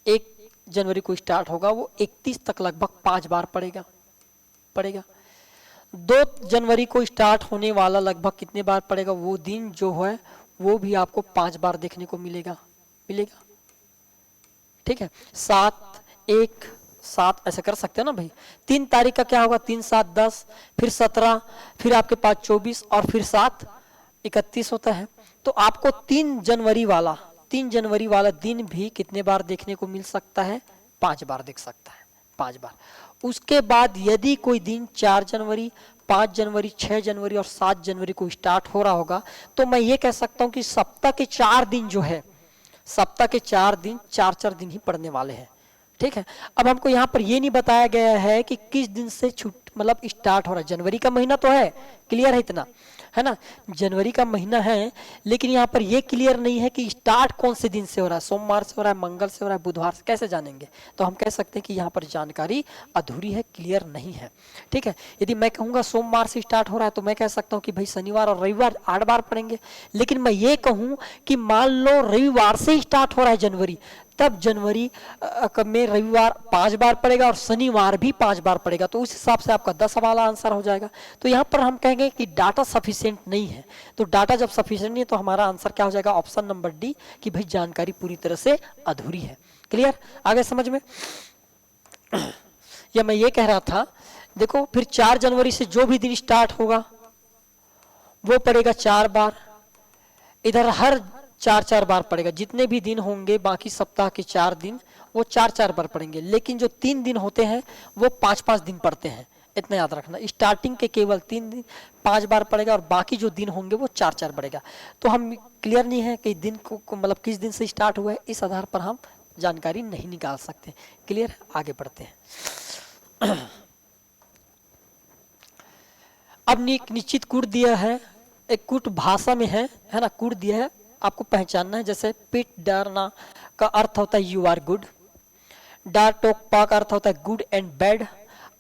S1: 1 जनवरी को स्टार्ट होगा वो 31 तक लगभग 5 बार पड़ेगा। 2 जनवरी को स्टार्ट होने वाला लगभग कितने बार पड़ेगा, वो दिन जो है वो भी आपको 5 बार देखने को मिलेगा, ठीक है। 7 1 7 ऐसा कर सकते हैं ना भाई। 3 तारीख का क्या होगा, 3 7 10, फिर 17, फिर आपके पास 24 और फिर 7 31 होता है। तो आपको 3 जनवरी वाला दिन भी कितने बार देखने को मिल सकता है, 5 बार देख सकता है, 5 बार। उसके बाद यदि कोई दिन 4 जनवरी 5 जनवरी 6 जनवरी और 7 जनवरी को स्टार्ट हो रहा होगा, तो मैं ये कह सकता हूं कि सप्ताह के 4 दिन जो है, सप्ताह के 4 दिन 4 दिन ही पड़ने वाले हैं, ठीक है। अब हमको यहाँ पर ये नहीं बताया गया है कि किस दिन से मतलब स्टार्ट हो रहा है। जनवरी का महीना तो है, क्लियर है इतना, है ना, जनवरी का महीना है, लेकिन यहाँ पर ये क्लियर नहीं है कि स्टार्ट कौन से दिन से हो रहा है, सोमवार से हो रहा है, मंगल से हो रहा है, बुधवार से, कैसे जानेंगे। तो हम कह सकते हैं कि यहाँ पर जानकारी अधूरी है, क्लियर नहीं है, ठीक है। यदि मैं कहूँगा सोमवार से स्टार्ट हो रहा है तो मैं कह सकता हूँ कि भाई शनिवार और रविवार 8 बार पड़ेंगे। लेकिन मैं ये कहूँ कि मान लो रविवार से स्टार्ट हो रहा है जनवरी, तब जनवरी में रविवार 5 बार पड़ेगा और शनिवार भी 5 बार पड़ेगा, तो उस हिसाब से आपका 10 वाला आंसर हो जाएगा। तो यहाँ पर हम कहेंगे कि डाटा सफिशिएंट नहीं है। तो डाटा जब सफिशिएंट नहीं है तो हमारा आंसर क्या हो जाएगा, ऑप्शन नंबर डी, कि भाई जानकारी पूरी तरह से अधूरी है। क्लियर, आगे समझ में। या मैं ये कह रहा था, देखो फिर 4 जनवरी से जो भी दिन स्टार्ट होगा वो पड़ेगा 4 बार, इधर हर 4 बार पड़ेगा। जितने भी दिन होंगे बाकी सप्ताह के 4 दिन वो 4 बार पड़ेंगे, लेकिन जो 3 दिन होते हैं वो 5 दिन पड़ते हैं, इतना याद रखना। स्टार्टिंग के केवल 3 दिन 5 बार पड़ेगा और बाकी जो दिन होंगे वो 4 पड़ेगा। तो हम क्लियर नहीं है कि दिन को मतलब किस दिन से स्टार्ट हुआ है, इस आधार पर हम जानकारी नहीं निकाल सकते। क्लियर, आगे बढ़ते हैं। अब निश्चित कूट दिया है, एक कूट भाषा में है ना, कूट दिया है, आपको पहचानना है। जैसे पिट, डरना, का अर्थ होता है यू आर गुड, डा टोक पा का अर्थ होता है गुड एंड बैड,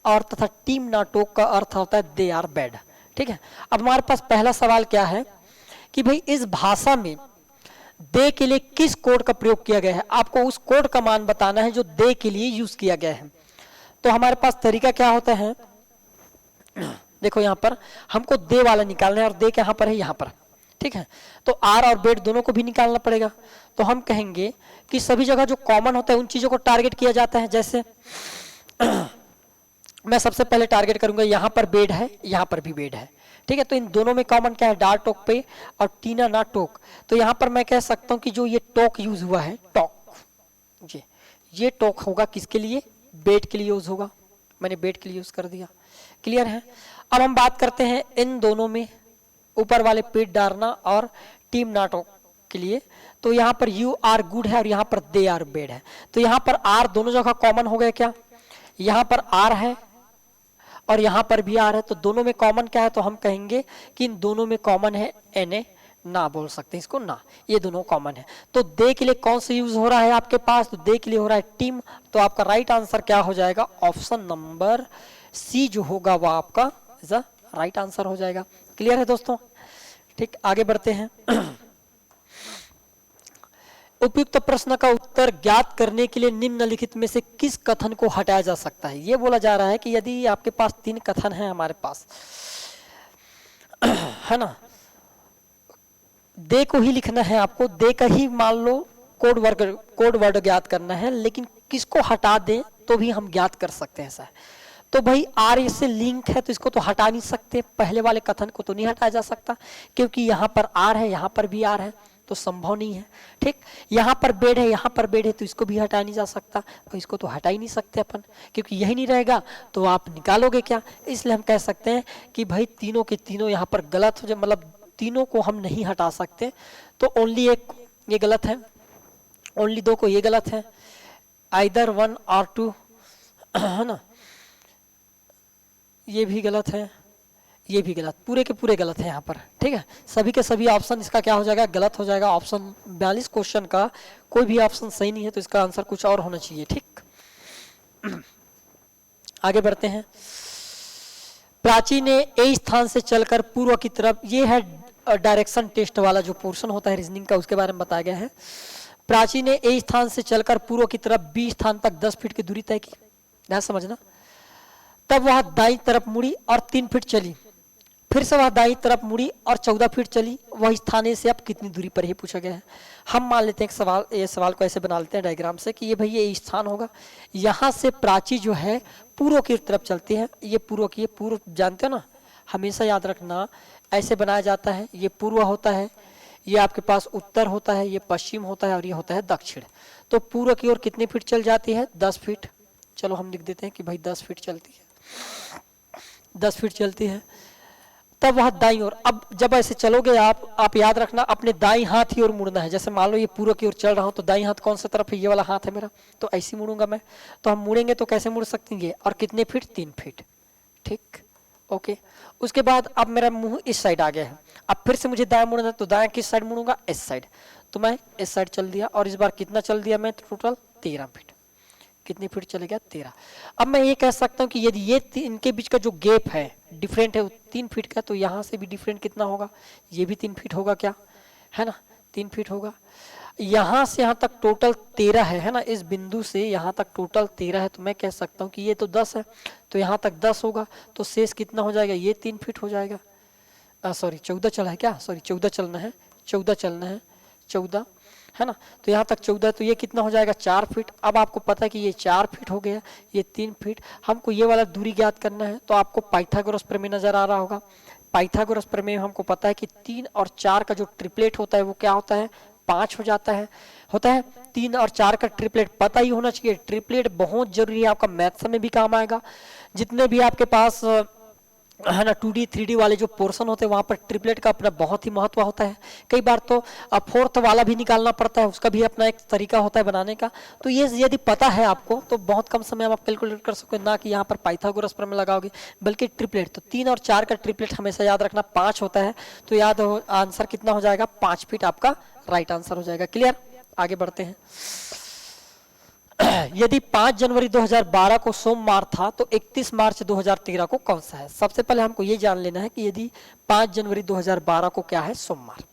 S1: और तथा टीम ना टोक का अर्थ होता है दे आर बैड। ठीक है, अब हमारे पास पहला सवाल क्या है कि भाई इस भाषा में दे के लिए किस कोड का प्रयोग किया गया है, आपको उस कोड का मान बताना है जो दे के लिए यूज किया गया है। तो हमारे पास तरीका क्या होता है, देखो यहां पर हमको दे वाला निकालना है और दे कहां पर है, यहां पर। ठीक है, तो आर और बेड दोनों को भी निकालना पड़ेगा। तो हम कहेंगे कि सभी जगह जो कॉमन होता है उन चीजों को टारगेट किया जाता है। जैसे मैं सबसे पहले टारगेट करूंगा, यहां पर बेड है, यहां पर भी बेड है। ठीक है, तो इन दोनों में कॉमन क्या है, डा टोक पे और टीना ना टोक। तो यहां पर मैं कह सकता हूं कि जो ये टोक यूज हुआ है, टॉक, ये टोक होगा किसके लिए, बेड के लिए यूज होगा। मैंने बेड के लिए यूज कर दिया, क्लियर है। अब हम बात करते हैं इन दोनों में ऊपर वाले पेट डालना और टीम नाटो के लिए। तो यहाँ पर यू आर गुड है और यहाँ पर दे आर बेड है। तो यहाँ पर आर दोनों जगह कॉमन हो गया क्या, यहाँ पर आर है और यहाँ पर भी आर है, तो दोनों में कॉमन क्या है, तो हम कहेंगे कि इन दोनों में कॉमन है एन ए, ना बोल सकते इसको ना, ये दोनों कॉमन है। तो दे के लिए कौन सा यूज हो रहा है आपके पास, तो दे के लिए हो रहा है टीम। तो आपका राइट आंसर क्या हो जाएगा, ऑप्शन नंबर सी जो होगा वो आपका राइट आंसर हो जाएगा। क्लियर है दोस्तों, ठीक, आगे बढ़ते हैं। उपयुक्त प्रश्न का उत्तर ज्ञात करने के लिए निम्नलिखित में से किस कथन को हटाया जा सकता है। यह बोला जा रहा है कि यदि आपके पास 3 कथन है हमारे पास, है ना, दे को ही लिखना है आपको, दे का ही मान लो कोड वर्ड ज्ञात करना है, लेकिन किसको हटा दें तो भी हम ज्ञात कर सकते हैं। ऐसा है तो भाई आर इससे लिंक है तो इसको तो हटा नहीं सकते, पहले वाले कथन को तो नहीं हटाया जा सकता क्योंकि यहाँ पर आर है, यहाँ पर भी आर है, तो संभव नहीं है। ठीक, यहाँ पर बेड है, यहाँ पर बेड है, तो इसको भी हटा नहीं जा सकता, तो इसको तो हटा ही नहीं सकते अपन, क्योंकि यही नहीं रहेगा तो आप निकालोगे क्या। इसलिए हम कह सकते हैं कि भाई तीनों के तीनों यहाँ पर गलत हो जाए, मतलब तीनों को हम नहीं हटा सकते। तो ओनली एक ये गलत है, ओनली 2 को ये गलत है, आइदर 1 और 2, है ना, ये भी गलत है, ये भी गलत, पूरे के पूरे गलत है यहाँ पर। ठीक है, सभी के सभी ऑप्शन इसका क्या हो जाएगा, गलत हो जाएगा। ऑप्शन 42 क्वेश्चन का कोई भी ऑप्शन सही नहीं है, तो इसका आंसर कुछ और होना चाहिए। ठीक, आगे बढ़ते हैं। प्राची ने ए स्थान से चलकर पूर्व की तरफ, ये है डायरेक्शन टेस्ट वाला जो पोर्शन होता है रीजनिंग का, उसके बारे में बताया गया है। प्राची ने ए स्थान से चलकर पूर्व की तरफ बी स्थान तक 10 फीट की दूरी तय की, ध्यान समझना। तब वह दाईं तरफ मुड़ी और 3 फीट चली, फिर से वह दाईं तरफ मुड़ी और 14 फीट चली, वह स्थान से अब कितनी दूरी पर ही पूछा गया है। हम मान लेते हैं एक सवाल, ये सवाल को ऐसे बना लेते हैं डायग्राम से कि ये भाई ये स्थान होगा, यहाँ से प्राची जो है पूर्व की तरफ चलती है, ये पूर्व की, पूर्व जानते हो ना, हमेशा याद रखना ऐसे बनाया जाता है, ये पूर्व होता है, ये आपके पास उत्तर होता है, ये पश्चिम होता है और ये होता है दक्षिण। तो पूर्व की ओर कितनी फीट चल जाती है, 10 फीट। चलो हम लिख देते हैं कि भाई 10 फीट चलती है, 10 फीट चलती है। तब वह दाईं ओर, अब जब ऐसे चलोगे आप याद रखना अपने दाईं हाथ ही ओर मुड़ना है। जैसे मान लो ये पूर्व की ओर चल रहा हूं तो दाईं हाथ कौन सा तरफ है, ये वाला हाथ है मेरा, तो ऐसे मुड़ूंगा मैं। तो हम मुड़ेंगे तो कैसे मुड़ सकते हैं, और कितने फीट, 3 फीट। ठीक, ओके। उसके बाद अब मेरा मुंह इस साइड आ गया है, अब फिर से मुझे दाएं मुड़ना है, तो दाएं किस साइड मुड़ूंगा, इस साइड। तो मैं इस साइड चल दिया और इस बार कितना चल दिया मैं, टोटल 13 फीट। कितनी फीट चले गया, 13। अब मैं ये कह सकता हूँ कि यदि ये इनके बीच का जो गैप है डिफरेंट है 3 फीट का, तो यहाँ से भी डिफरेंट कितना होगा, ये भी 3 फीट होगा क्या, है ना, 3 फीट होगा। यहाँ से यहाँ तक टोटल 13 है ना, इस बिंदु से यहाँ तक टोटल 13 है, तो मैं कह सकता हूँ कि ये तो 10 है, तो यहाँ तक 10 होगा, तो शेष कितना हो जाएगा, ये 3 फीट हो जाएगा। सॉरी 14 चला है क्या, सॉरी 14 चलना है, 14 चलना है, 14 है ना, तो यहाँ तक 14, तो ये कितना हो जाएगा, 4 फीट। अब आपको पता है कि ये 4 फीट हो गया, ये 3 फीट, हमको ये वाला दूरी ज्ञात करना है। तो आपको पाइथागोरस प्रमेय नजर आ रहा होगा, पाइथागोरस प्रमेय हमको पता है कि 3 और 4 का जो ट्रिपलेट होता है वो क्या होता है, 5 हो जाता है, होता है। 3 और 4 का ट्रिपलेट पता ही होना चाहिए, ट्रिपलेट बहुत जरूरी है, आपका मैथ्स में भी काम आएगा। जितने भी आपके पास है ना 2D 3D वाले जो पोर्शन होते हैं वहां पर ट्रिपलेट का अपना बहुत ही महत्व होता है। कई बार तो 4th वाला भी निकालना पड़ता है, उसका भी अपना एक तरीका होता है बनाने का। तो ये यदि पता है आपको तो बहुत कम समय में आप कैलकुलेट कर सकते हो, ना कि यहाँ पर पाइथागोरस प्रमेय लगाओगे, बल्कि ट्रिपलेट। तो 3 और 4 का ट्रिपलेट हमेशा याद रखना 5 होता है, तो याद हो आंसर कितना हो जाएगा, 5 फीट आपका राइट आंसर हो जाएगा। क्लियर, आगे बढ़ते हैं। यदि 5 जनवरी 2012 को सोमवार था तो 31 मार्च 2013 को कौन सा है? सबसे पहले हमको ये जान लेना है कि यदि 5 जनवरी 2012 को क्या है? सोमवार।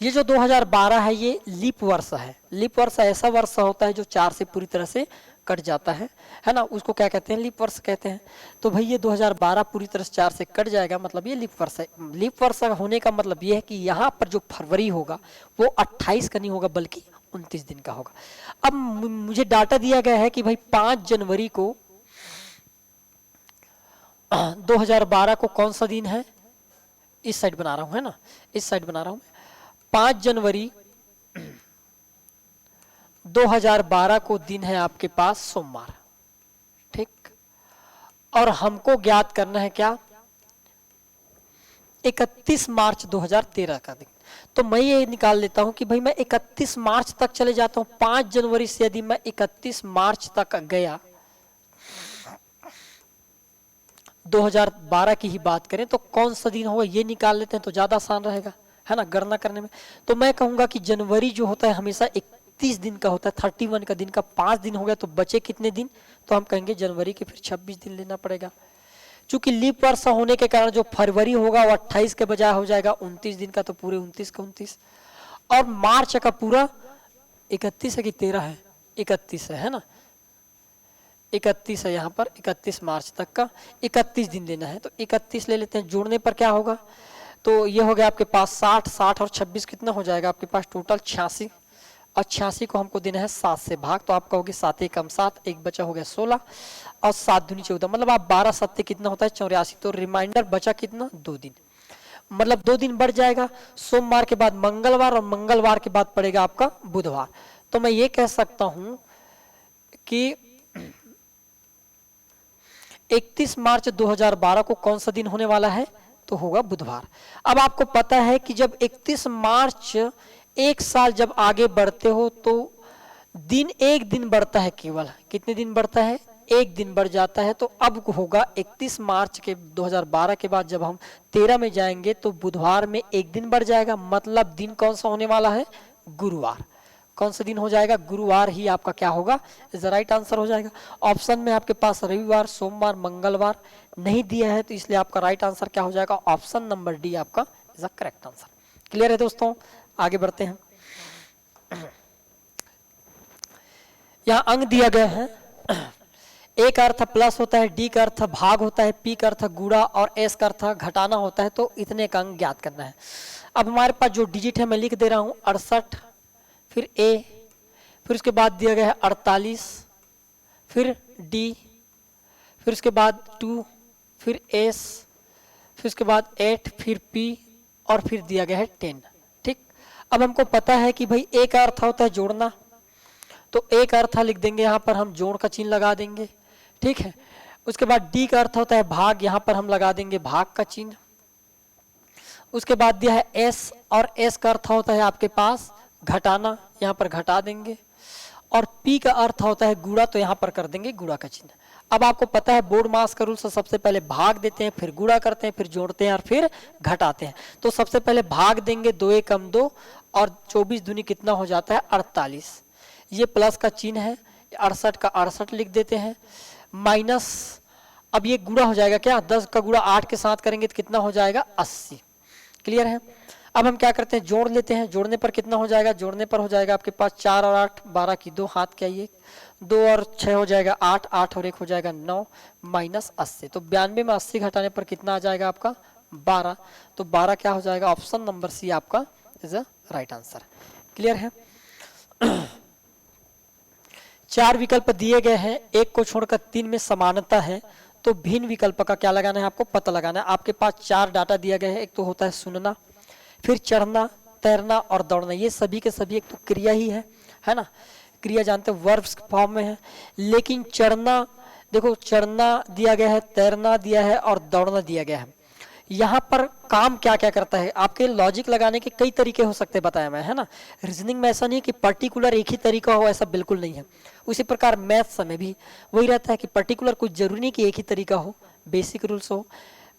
S1: ये जो 2012 है ये लीप वर्ष है। लीप वर्ष ऐसा वर्ष होता है जो 4 से पूरी तरह से कट जाता है ना, उसको क्या कहते हैं? लीप वर्ष कहते हैं। तो भाई ये 2012 पूरी तरह से 4 से कट जाएगा, मतलब ये लीप वर्ष है। लीप वर्ष होने का मतलब ये है कि यहाँ पर जो फरवरी होगा वो 28 का नहीं होगा बल्कि 29 दिन का होगा। अब मुझे डाटा दिया गया है कि भाई 5 जनवरी को 2012 को कौन सा दिन है? इस साइड बना रहा हूं, है ना, इस साइड बना रहा हूं। 5 जनवरी 2012 को दिन है आपके पास सोमवार, ठीक। और हमको ज्ञात करना है क्या? 31 मार्च 2013 का दिन। तो मैं ये निकाल लेता हूं कि भाई मैं 31 मार्च तक चले जाता हूं। 5 जनवरी से यदि मैं 31 मार्च तक गया, 2012 की ही बात करें तो कौन सा दिन होगा ये निकाल लेते हैं तो ज्यादा आसान रहेगा, है ना, गणना करने में। तो मैं कहूंगा कि जनवरी जो होता है हमेशा 31 दिन का होता है, 31 का दिन का 5 दिन हो गया तो बचे कितने दिन? तो हम कहेंगे जनवरी के फिर 26 दिन लेना पड़ेगा। चूंकि लीप वर्ष होने के कारण जो फरवरी होगा वो 28 के बजाय हो जाएगा 29 दिन का, तो पूरे 29 का 29। और मार्च का पूरा 31 है कि 13 है? 31 है ना, 31 है यहाँ पर, 31 मार्च तक का 31 दिन लेना है। तो 31 ले लेते हैं, जोड़ने पर क्या होगा? तो ये हो गया आपके पास 60, 60 और 26 कितना हो जाएगा आपके पास? टोटल 86। और 86 को हमको देना है 7 से भाग, तो आप कहोगे 7 एक कम 7, एक बचा हो गया 16 और 7 दूनी 14, मतलब आप 12 सत्ते कितना होता है? 84। तो रिमाइंडर बचा कितना? 2 दिन, मतलब 2 दिन बढ़ जाएगा। सोमवार के बाद मंगलवार और मंगलवार के बाद पड़ेगा आपका बुधवार। तो मैं ये कह सकता हूं कि 31 मार्च 2012 को कौन सा दिन होने वाला है? तो होगा बुधवार। अब आपको पता है कि जब 31 मार्च एक साल जब आगे बढ़ते हो तो दिन एक दिन बढ़ता है, केवल कितने दिन बढ़ता है? एक दिन बढ़ जाता है। तो अब होगा 31 मार्च के 2012 के बाद जब हम 13 में जाएंगे तो बुधवार में एक दिन बढ़ जाएगा, मतलब दिन कौन सा होने वाला है? गुरुवार। कौन सा दिन हो जाएगा? गुरुवार ही आपका क्या होगा? इज द राइट आंसर हो जाएगा। ऑप्शन में आपके पास रविवार, सोमवार, मंगलवार नहीं दिया है, तो इसलिए आपका राइट आंसर क्या हो जाएगा? ऑप्शन नंबर डी आपका is the correct answer. Clear है दोस्तों? आगे बढ़ते हैं। यहां अंक दिया गया है। ए का अर्थ प्लस होता है, डी का अर्थ भाग होता है, पी का अर्थ गुणा और एस का अर्थ घटाना होता है। तो इतने का अंक ज्ञात करना है। अब हमारे पास जो डिजिट है मैं लिख दे रहा हूं 68, फिर ए, फिर उसके बाद दिया गया है 48, फिर डी, फिर उसके बाद 2, फिर एस, फिर उसके बाद 8, फिर पी और फिर दिया गया है 10, ठीक। अब हमको पता है कि भाई ए का अर्थ होता है जोड़ना, तो ए का अर्थ लिख देंगे, यहां पर हम जोड़ का चिन्ह लगा देंगे, ठीक है। उसके बाद डी का अर्थ होता है भाग, यहां पर हम लगा देंगे भाग का चिन्ह। उसके बाद दिया है एस, और एस का अर्थ होता है आपके पास घटाना, यहां पर घटा देंगे। और पी का अर्थ होता है गुणा, तो यहां पर कर देंगे गुणा का चिन्ह। अब आपको पता है बोर्ड मास का रूल से सबसे पहले भाग देते हैं, फिर गुणा करते हैं, फिर जोड़ते हैं और फिर घटाते हैं। तो सबसे पहले भाग देंगे, 2 एकम 2 और 24 दूनी कितना हो जाता है? 48। ये प्लस का चिन्ह है, 68 का 68 लिख देते हैं, माइनस, अब ये गुणा हो जाएगा क्या? 10 का गुणा 8 के साथ करेंगे तो कितना हो जाएगा? 80। क्लियर है? अब हम क्या करते हैं? जोड़ लेते हैं। जोड़ने पर कितना हो जाएगा? जोड़ने पर हो जाएगा आपके पास 4 और 8, 12 की 2, हाथ क्या ये 2 और 6 हो जाएगा 8, 8 और 1 हो जाएगा 9, माइनस 80। तो 92 में 80 घटाने पर कितना आ जाएगा आपका? 12। तो 12 क्या हो जाएगा? ऑप्शन नंबर सी आपका is a right answer. Clear है? 4 विकल्प दिए गए हैं, एक को छोड़कर 3 में समानता है, तो भिन्न विकल्प का क्या लगाना है? आपको पता लगाना है। आपके पास 4 डाटा दिया गया है, एक तो होता है सुनना, फिर चढ़ना, तैरना और दौड़ना। ये सभी के सभी एक तो क्रिया ही है ना, क्रिया जानते हैं वर्ब्स फॉर्म में है। लेकिन चढ़ना, देखो चढ़ना दिया गया है, तैरना दिया है और दौड़ना दिया गया है। यहाँ पर काम क्या क्या करता है? आपके लॉजिक लगाने के कई तरीके हो सकते हैं, बताया मैं, है ना। रीजनिंग में ऐसा नहीं कि पर्टिकुलर एक ही तरीका हो, ऐसा बिल्कुल नहीं है। उसी प्रकार मैथ्स में भी वही रहता है कि पर्टिकुलर कुछ जरूरी नहीं कि एक ही तरीका हो, बेसिक रूल्स हो,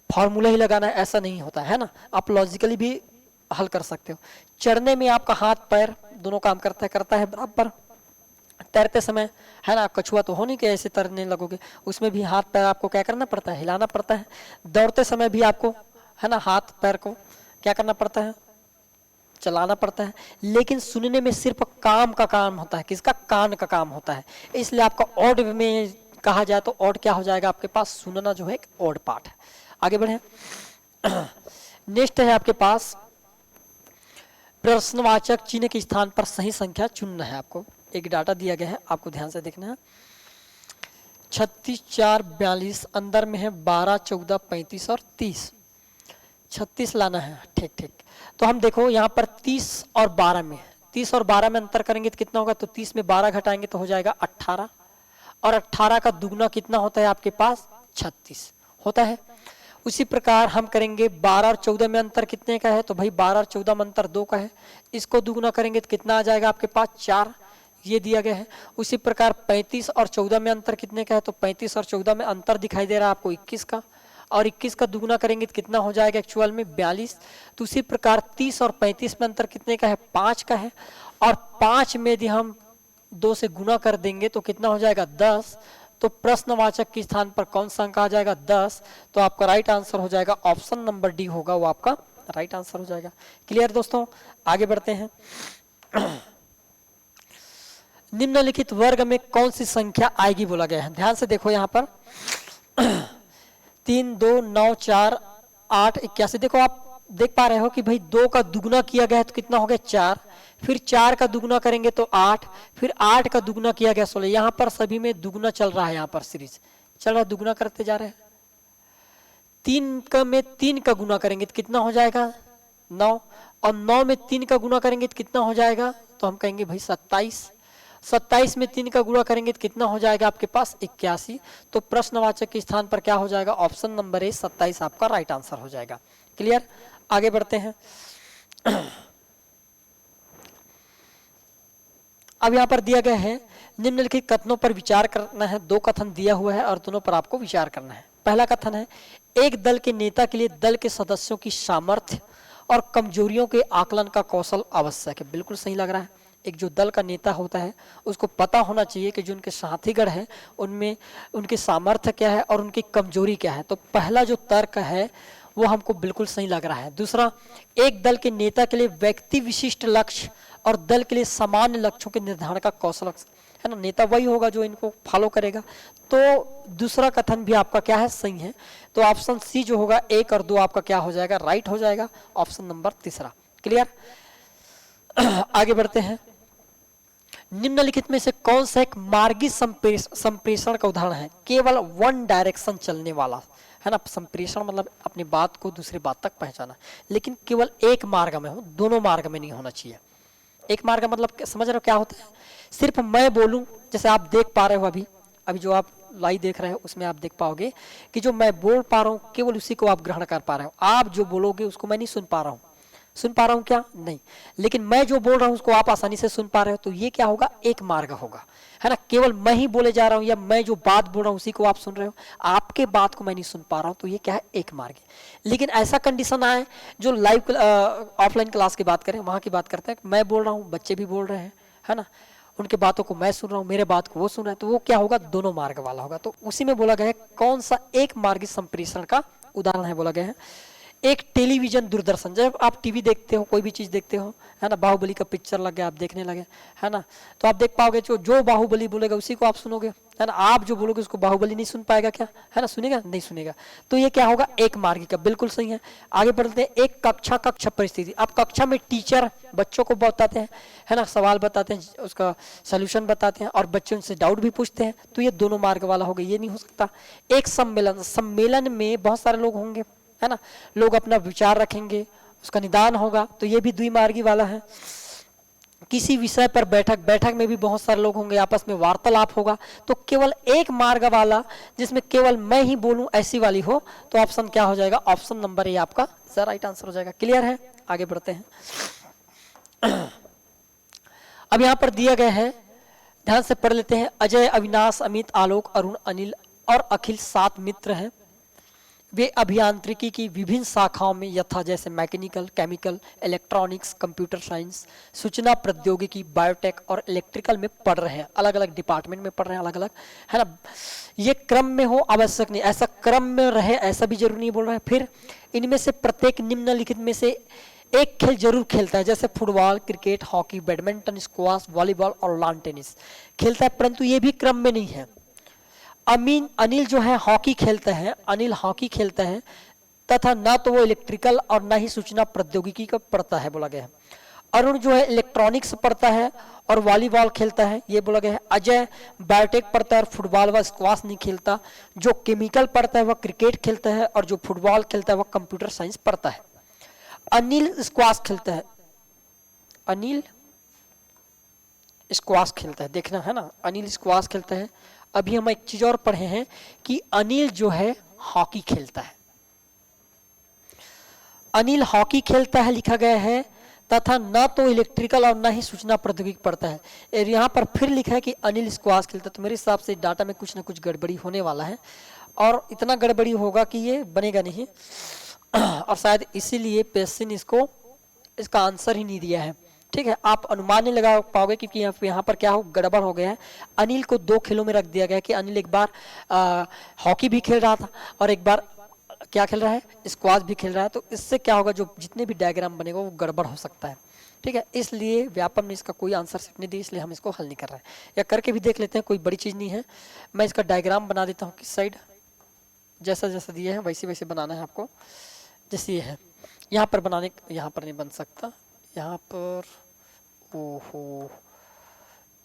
S1: फॉर्मूला ही लगाना है, ऐसा नहीं होता है ना। आप लॉजिकली भी हल कर सकते हो। चढ़ने में आपका हाथ पैर दोनों काम करता है बराबर। तैरते समय, है ना, कछुआ तो हो नहीं कि ऐसे तैरने लगोगे, उसमें भी हाथ पैर आपको क्या करना पड़ता है, हिलाना पड़ता है। दौड़ते समय भी आपको, है ना, हाथ पैर को क्या करना पड़ता है, चलाना पड़ता है। लेकिन सुनने में सिर्फ काम का काम होता है, किसका, कान का काम होता है। इसलिए आपका ऑड में कहा जाए तो ऑड क्या हो जाएगा आपके पास, सुनना जो है एक ऑड पार्ट है। आगे बढ़े। नेक्स्ट है आपके पास प्रश्नवाचक चिन्ह के स्थान पर सही संख्या चुनना है। आपको एक डाटा दिया गया है, आपको ध्यान से देखना है। 36, 4, 42, अंदर में है 12, 14, 35 और 30। 36 लाना है, ठीक ठीक। तो हम देखो यहाँ पर 30 और 12 में, 30 और 12 में अंतर करेंगे तो कितना होगा, तो 30 में 12 घटाएंगे तो हो जाएगा 18, और 18 का दुगना कितना होता है आपके पास, 36 होता है। उसी प्रकार हम करेंगे 12 और 14 में अंतर कितने का है, तो भाई 12 और 14 में अंतर 2 का है, इसको दुगना करेंगे तो कितना आ जाएगा आपके पास, 4, ये दिया गया है। उसी प्रकार 35 और 14 में अंतर कितने का है, तो 35 और 14 में अंतर दिखाई दे रहा है आपको 21 का, और 21 का दुगना करेंगे तो कितना हो जाएगा एक्चुअल में 42। तो उसी प्रकार 30 और 35 में अंतर कितने का है, 5 का है, और 5 में यदि हम 2 से गुना कर देंगे तो कितना हो जाएगा 10। तो प्रश्नवाचक के स्थान पर कौन सा अंक आ जाएगा, 10। तो आपका राइट आंसर हो जाएगा ऑप्शन नंबर डी होगा, वो आपका राइट आंसर हो जाएगा। क्लियर दोस्तों, आगे बढ़ते हैं। निम्नलिखित वर्ग में कौन सी संख्या आएगी बोला गया है, ध्यान से देखो यहाँ पर 3, 2, 9, 4, 8, 81। देखो आप देख पा रहे हो कि भाई 2 का दुगना किया गया है तो कितना हो गया 4, फिर 4 का दुगना करेंगे तो 8, फिर 8 का दुगना किया गया 16। यहाँ पर सभी में दुगना चल रहा है, यहाँ पर सीरीज चल रहा है, दुगना करते जा रहे हैं। 3 का में 3 का गुना करेंगे तो कितना हो जाएगा 9, और 9 में 3 का गुना करेंगे तो कितना हो जाएगा, तो हम कहेंगे भाई 27। 27 में 3 का गुणा करेंगे तो कितना हो जाएगा आपके पास 81। तो प्रश्नवाचक के स्थान पर क्या हो जाएगा, ऑप्शन नंबर ए 27 आपका राइट आंसर हो जाएगा। क्लियर, आगे बढ़ते हैं। अब यहाँ पर दिया गया है निम्नलिखित कथनों पर विचार करना है। 2 कथन दिया हुआ है और दोनों पर आपको विचार करना है। पहला कथन है, एक दल के नेता के लिए दल के सदस्यों की सामर्थ्य और कमजोरियों के आकलन का कौशल आवश्यक है। बिल्कुल सही लग रहा है। एक जो दल का नेता होता है उसको पता होना चाहिए कि जो उनके साथीगण है उनमें उनके सामर्थ्य क्या है और उनकी कमजोरी क्या है। तो पहला जो तर्क है वो हमको बिल्कुल सही लग रहा है। दूसरा, एक दल के नेता के लिए व्यक्ति विशिष्ट लक्ष्य और दल के लिए सामान्य लक्ष्यों के निर्धारण का कौशल है ना, नेता वही होगा जो इनको फॉलो करेगा। तो दूसरा कथन भी आपका क्या है, सही है। तो ऑप्शन सी जो होगा 1 और 2 आपका क्या हो जाएगा, राइट हो जाएगा, ऑप्शन नंबर तीसरा। क्लियर, आगे बढ़ते हैं। निम्नलिखित में से कौन सा एक मार्गी संप्रेषण का उदाहरण है, केवल वन डायरेक्शन चलने वाला, है ना। संप्रेषण मतलब अपनी बात को दूसरी बात तक पहुंचाना, लेकिन केवल एक मार्ग में हो, दोनों मार्ग में नहीं होना चाहिए। एक मार्ग मतलब समझ रहे हो क्या होता है, सिर्फ मैं बोलूं, जैसे आप देख पा रहे हो अभी जो आप लाइव देख रहे हो उसमें आप देख पाओगे कि जो मैं बोल पा रहा हूं केवल उसी को आप ग्रहण कर पा रहे हो। आप जो बोलोगे उसको मैं नहीं सुन पा रहा हूं, सुन पा रहा हूं क्या, नहीं। लेकिन मैं जो बोल रहा हूं उसको आप आसानी से सुन पा रहे हो, तो ये क्या होगा, एक मार्ग होगा, है ना। केवल मैं ही बोले जा रहा हूं या मैं जो बात बोल रहा हूं उसी को आप सुन रहे हो, आपके बात को मैं नहीं सुन पा रहा हूं, तो ये क्या है, एक मार्ग है। लेकिन ऐसा कंडीशन आए, जो लाइव ऑफलाइन क्लास की बात करें, वहां की बात करते हैं, मैं बोल रहा हूं, बच्चे भी बोल रहे हैं, है ना, उनके बातों को मैं सुन रहा हूं, मेरे बात को वो सुन रहे हैं, तो वो क्या होगा, दोनों मार्ग वाला होगा। तो उसी में बोला गया है कौन सा एक मार्गी संप्रेषण का उदाहरण है, बोला गया है एक टेलीविजन दूरदर्शन। जब आप टीवी देखते हो, कोई भी चीज देखते हो, है ना, बाहुबली का पिक्चर लग गया, आप देखने लगे, है ना, तो आप देख पाओगे जो बाहुबली बोलेगा उसी को आप सुनोगे, है ना। आप जो बोलोगे उसको बाहुबली नहीं सुन पाएगा क्या, है ना, सुनेगा नहीं सुनेगा। तो ये क्या होगा, एक मार्गी का, बिल्कुल सही है। आगे बढ़ते हैं, एक कक्षा परिस्थिति। अब कक्षा में टीचर बच्चों को बताते हैं, है ना, सवाल बताते हैं, उसका सोल्यूशन बताते हैं और बच्चे उनसे डाउट भी पूछते हैं, तो ये दोनों मार्ग वाला होगा, ये नहीं हो सकता। एक सम्मेलन में बहुत सारे लोग होंगे, है ना, लोग अपना विचार रखेंगे, उसका निदान होगा, तो ये भी द्विमार्गी वाला है। किसी विषय पर बैठक में भी बहुत सारे लोग होंगे, आपस में वार्तालाप होगा, तो केवल एक मार्ग वाला जिसमें केवल मैं ही बोलूं ऐसी वाली हो, तो ऑप्शन क्या हो जाएगा, ऑप्शन नंबर ए आपका राइट आंसर हो जाएगा। क्लियर है, आगे बढ़ते हैं। अब यहां पर दिया गया है, ध्यान से पढ़ लेते हैं। अजय, अविनाश, अमित, आलोक, अरुण, अनिल और अखिल 7 मित्र हैं। वे अभियांत्रिकी की विभिन्न शाखाओं में यथा जैसे mechanical, chemical, electronics, computer science, सूचना प्रौद्योगिकी, बायोटेक और इलेक्ट्रिकल में पढ़ रहे हैं। अलग अलग डिपार्टमेंट में पढ़ रहे हैं, अलग अलग, है ना। ये क्रम में हो आवश्यक नहीं, ऐसा क्रम में रहे ऐसा भी जरूरी नहीं बोल रहा है। फिर इनमें से प्रत्येक निम्नलिखित में से एक खेल जरूर खेलता है, जैसे football, cricket, hockey, badminton, squash, volleyball और लॉन टेनिस खेलता है, परंतु ये भी क्रम में नहीं है। अनिल जो है हॉकी खेलता है, अनिल हॉकी खेलता है तथा ना तो वो इलेक्ट्रिकल और ना ही सूचना प्रौद्योगिकी का पढ़ता है, बोला गया है। अरुण जो है इलेक्ट्रॉनिक्स पढ़ता है और वॉलीबॉल खेलता है, ये बोला गया है। अजय बायोटेक पढ़ता है और फुटबॉल व स्क्वाश नहीं खेलता। जो केमिकल पढ़ता है वह क्रिकेट खेलता है और जो फुटबॉल खेलता है वह कंप्यूटर साइंस पढ़ता है। अनिल स्क्वाश खेलता है, अनिल स्क्वाश खेलता है, देखना है ना, अनिल स्क्वाश खेलता है। अभी हम एक चीज और पढ़े हैं कि अनिल जो है हॉकी खेलता है, अनिल हॉकी खेलता है लिखा गया है, तथा ना तो इलेक्ट्रिकल और ना ही सूचना प्रौद्योगिकी पढ़ता है। और यहाँ पर फिर लिखा है कि अनिल स्क्वाश खेलता है, तो मेरे हिसाब से डाटा में कुछ ना कुछ गड़बड़ी होने वाला है और इतना गड़बड़ी होगा कि ये बनेगा नहीं और शायद इसीलिए पीएससी ने इसका आंसर ही नहीं दिया है। ठीक है, आप अनुमान नहीं लगा पाओगे क्योंकि यहाँ पर क्या हो गड़बड़ हो गया है। अनिल को 2 खेलों में रख दिया गया कि अनिल एक बार हॉकी भी खेल रहा था और एक बार क्या खेल रहा है, स्क्वाश भी खेल रहा है। तो इससे क्या होगा, जो जितने भी डायग्राम बनेगा वो गड़बड़ हो सकता है। ठीक है, इसलिए व्यापम ने इसका कोई आंसर सेट नहीं दी, इसलिए हम इसको हल नहीं कर रहे हैं। या करके भी देख लेते हैं, कोई बड़ी चीज़ नहीं है। मैं इसका डायग्राम बना देता हूँ, किस साइड जैसा जैसा दिया है वैसे वैसे बनाना है आपको। जैसे ये है, यहाँ पर बनाने, यहाँ पर नहीं बन सकता, यहाँ पर, ओहो,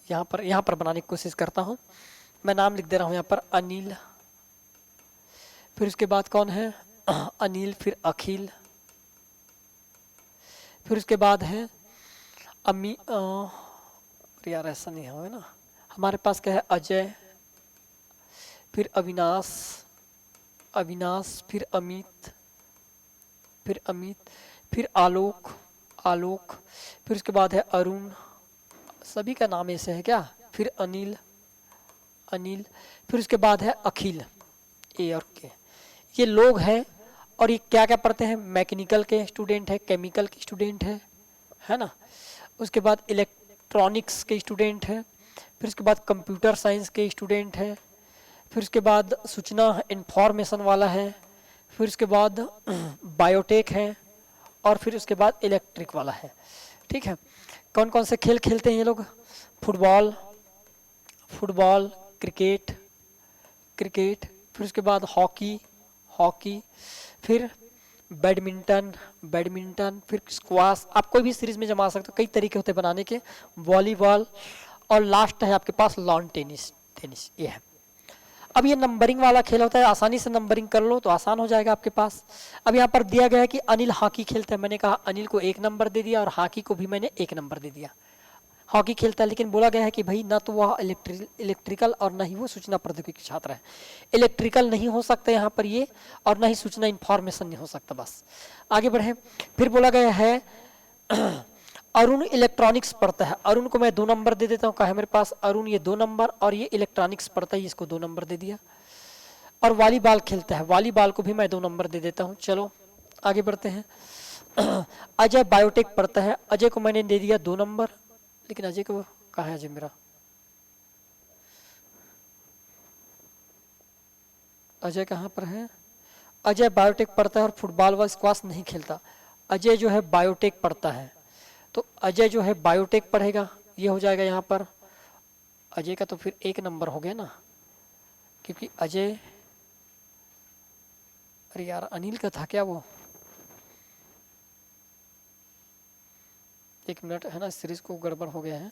S1: यहाँ पर बनाने की कोशिश करता हूँ। मैं नाम लिख दे रहा हूँ यहाँ पर अनिल, फिर उसके बाद कौन है अनिल, फिर अखिल, फिर उसके बाद है यार ऐसा नहीं है ना, हमारे पास क्या है, अजय, फिर अविनाश, अविनाश, फिर अमित, फिर अमित, फिर आलोक, आलोक, फिर उसके बाद है अरुण, सभी का नाम ऐसे है क्या, फिर अनिल, अनिल, फिर उसके बाद है अखिल, ए और के। ये लोग हैं और ये क्या क्या पढ़ते हैं, मैकेनिकल के स्टूडेंट है, केमिकल के स्टूडेंट है ना। उसके बाद इलेक्ट्रॉनिक्स के स्टूडेंट है, फिर उसके बाद कंप्यूटर साइंस के स्टूडेंट है, फिर उसके बाद सूचना इंफॉर्मेशन वाला है, फिर उसके बाद बायोटेक है और फिर उसके बाद इलेक्ट्रिक वाला है। ठीक है, कौन कौन से खेल खेलते हैं ये लोग, फुटबॉल, फुटबॉल, क्रिकेट, क्रिकेट, फिर उसके बाद हॉकी, हॉकी, फिर बैडमिंटन, बैडमिंटन, फिर स्क्वाश। आप कोई भी सीरीज में जमा सकते हो, कई तरीके होते हैं बनाने के, वॉलीबॉल, और लास्ट है आपके पास लॉन टेनिस, टेनिस ये है। अब ये नंबरिंग वाला खेल होता है, आसानी से नंबरिंग कर लो तो आसान हो जाएगा आपके पास। अब यहाँ पर दिया गया है कि अनिल हॉकी खेलता है, मैंने कहा अनिल को 1 नंबर दे दिया और हॉकी को भी मैंने 1 नंबर दे दिया। हॉकी खेलता है, लेकिन बोला गया है कि भाई ना तो वह इलेक्ट्रिकल और ना ही वो सूचना प्रौद्योगिकी छात्र है। इलेक्ट्रिकल नहीं हो सकता यहाँ पर ये, और ना ही सूचना इंफॉर्मेशन नहीं हो सकता। बस आगे बढ़े, फिर बोला गया है अरुण इलेक्ट्रॉनिक्स पढ़ता है, अरुण को मैं 2 नंबर दे देता हूँ, कहा है मेरे पास अरुण ये 2 नंबर, और ये इलेक्ट्रॉनिक्स पढ़ता है, इसको 2 नंबर दे दिया। और वॉलीबॉल खेलता है, वॉलीबॉल को भी मैं 2 नंबर दे देता हूँ। चलो आगे बढ़ते हैं। अजय बायोटेक पढ़ता है, अजय को मैंने दे दिया 2 नंबर, लेकिन अजय को कहा है अजय मेरा, अजय कहाँ पर है, अजय बायोटेक पढ़ता है और फुटबॉल व स्क्वाश नहीं खेलता। अजय जो है बायोटेक पढ़ता है, तो अजय जो है बायोटेक पढ़ेगा, ये हो जाएगा यहाँ पर अजय का, तो फिर 1 नंबर हो गया ना, क्योंकि अजय, अरे यार अनिल का था क्या वो, 1 मिनट है ना, सीरीज को गड़बड़ हो गया है।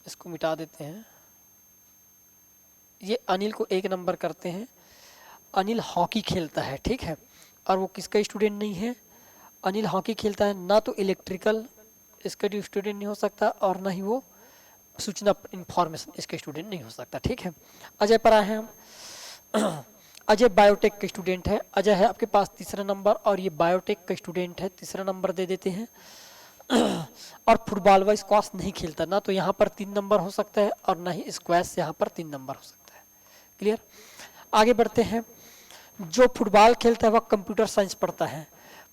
S1: इसको मिटा देते हैं, ये अनिल को 1 नंबर करते हैं। अनिल हॉकी खेलता है, ठीक है, और वो किसका स्टूडेंट नहीं है, अनिल हॉकी खेलता है, ना तो इलेक्ट्रिकल इसका स्टूडेंट नहीं हो सकता और ना ही वो सूचना इंफॉर्मेशन इसके स्टूडेंट नहीं हो सकता। ठीक है, अजय पर आए हैं हम। अजय बायोटेक का स्टूडेंट है, अजय है आपके पास 3रा नंबर और ये बायोटेक का स्टूडेंट है, 3रा नंबर दे देते हैं। और फुटबॉल व स्क्वाश नहीं खेलता, ना तो यहाँ पर 3 नंबर हो सकता है और ना ही स्क्वैश यहाँ पर 3 नंबर हो सकता है। क्लियर। आगे बढ़ते हैं। जो फुटबॉल खेलता है वह कंप्यूटर साइंस पढ़ता है।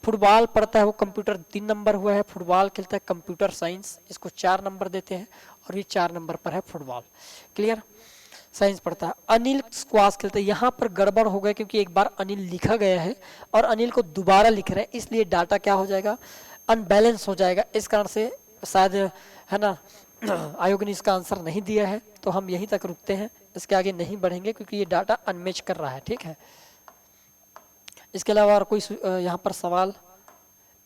S1: फुटबॉल पढ़ता है वो कंप्यूटर 3 नंबर हुआ है, फुटबॉल खेलता है कंप्यूटर साइंस, इसको 4 नंबर देते हैं और ये 4 नंबर पर है फुटबॉल। क्लियर। साइंस पढ़ता है। अनिल स्क्वाश खेलता है। यहाँ पर गड़बड़ हो गया क्योंकि एक बार अनिल लिखा गया है और अनिल को दोबारा लिख रहे हैं, इसलिए डाटा क्या हो जाएगा, अनबैलेंस हो जाएगा। इस कारण से शायद, है ना, आयोग ने इसका आंसर नहीं दिया है, तो हम यहीं तक रुकते हैं, इसके आगे नहीं बढ़ेंगे क्योंकि ये डाटा अनमैच कर रहा है। ठीक है। इसके अलावा और कोई यहाँ पर सवाल,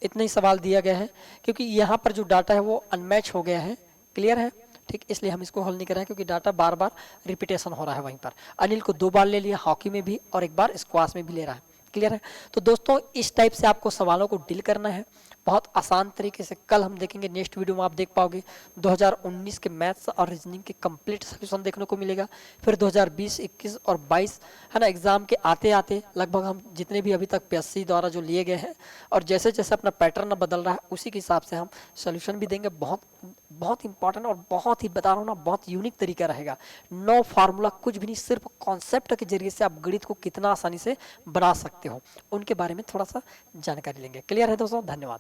S1: इतना ही सवाल दिया गया है क्योंकि यहाँ पर जो डाटा है वो अनमैच हो गया है। क्लियर है। ठीक, इसलिए हम इसको हल नहीं कर रहे हैं क्योंकि डाटा बार बार रिपीटेशन हो रहा है। वहीं पर अनिल को 2 बार ले लिया हॉकी में भी और 1 बार स्क्वाश में भी ले रहा है। क्लियर है। तो दोस्तों इस टाइप से आपको सवालों को डील करना है बहुत आसान तरीके से। कल हम देखेंगे, नेक्स्ट वीडियो में आप देख पाओगे 2019 के मैथ्स और रीजनिंग के कंप्लीट सोल्यूशन देखने को मिलेगा। फिर 2020, 21 और 22, है ना, एग्जाम के आते आते लगभग हम जितने भी अभी तक पीएससी द्वारा जो लिए गए हैं और जैसे जैसे अपना पैटर्न बदल रहा है उसी के हिसाब से हम सोल्यूशन भी देंगे। बहुत बहुत इंपॉर्टेंट और बहुत ही बता रहा हूँ ना, बहुत यूनिक तरीका रहेगा। नो फार्मूला कुछ भी नहीं, सिर्फ कॉन्सेप्ट के जरिए से आप गणित को कितना आसानी से बना सकते हो, उनके बारे में थोड़ा सा जानकारी लेंगे। क्लियर है दोस्तों, धन्यवाद।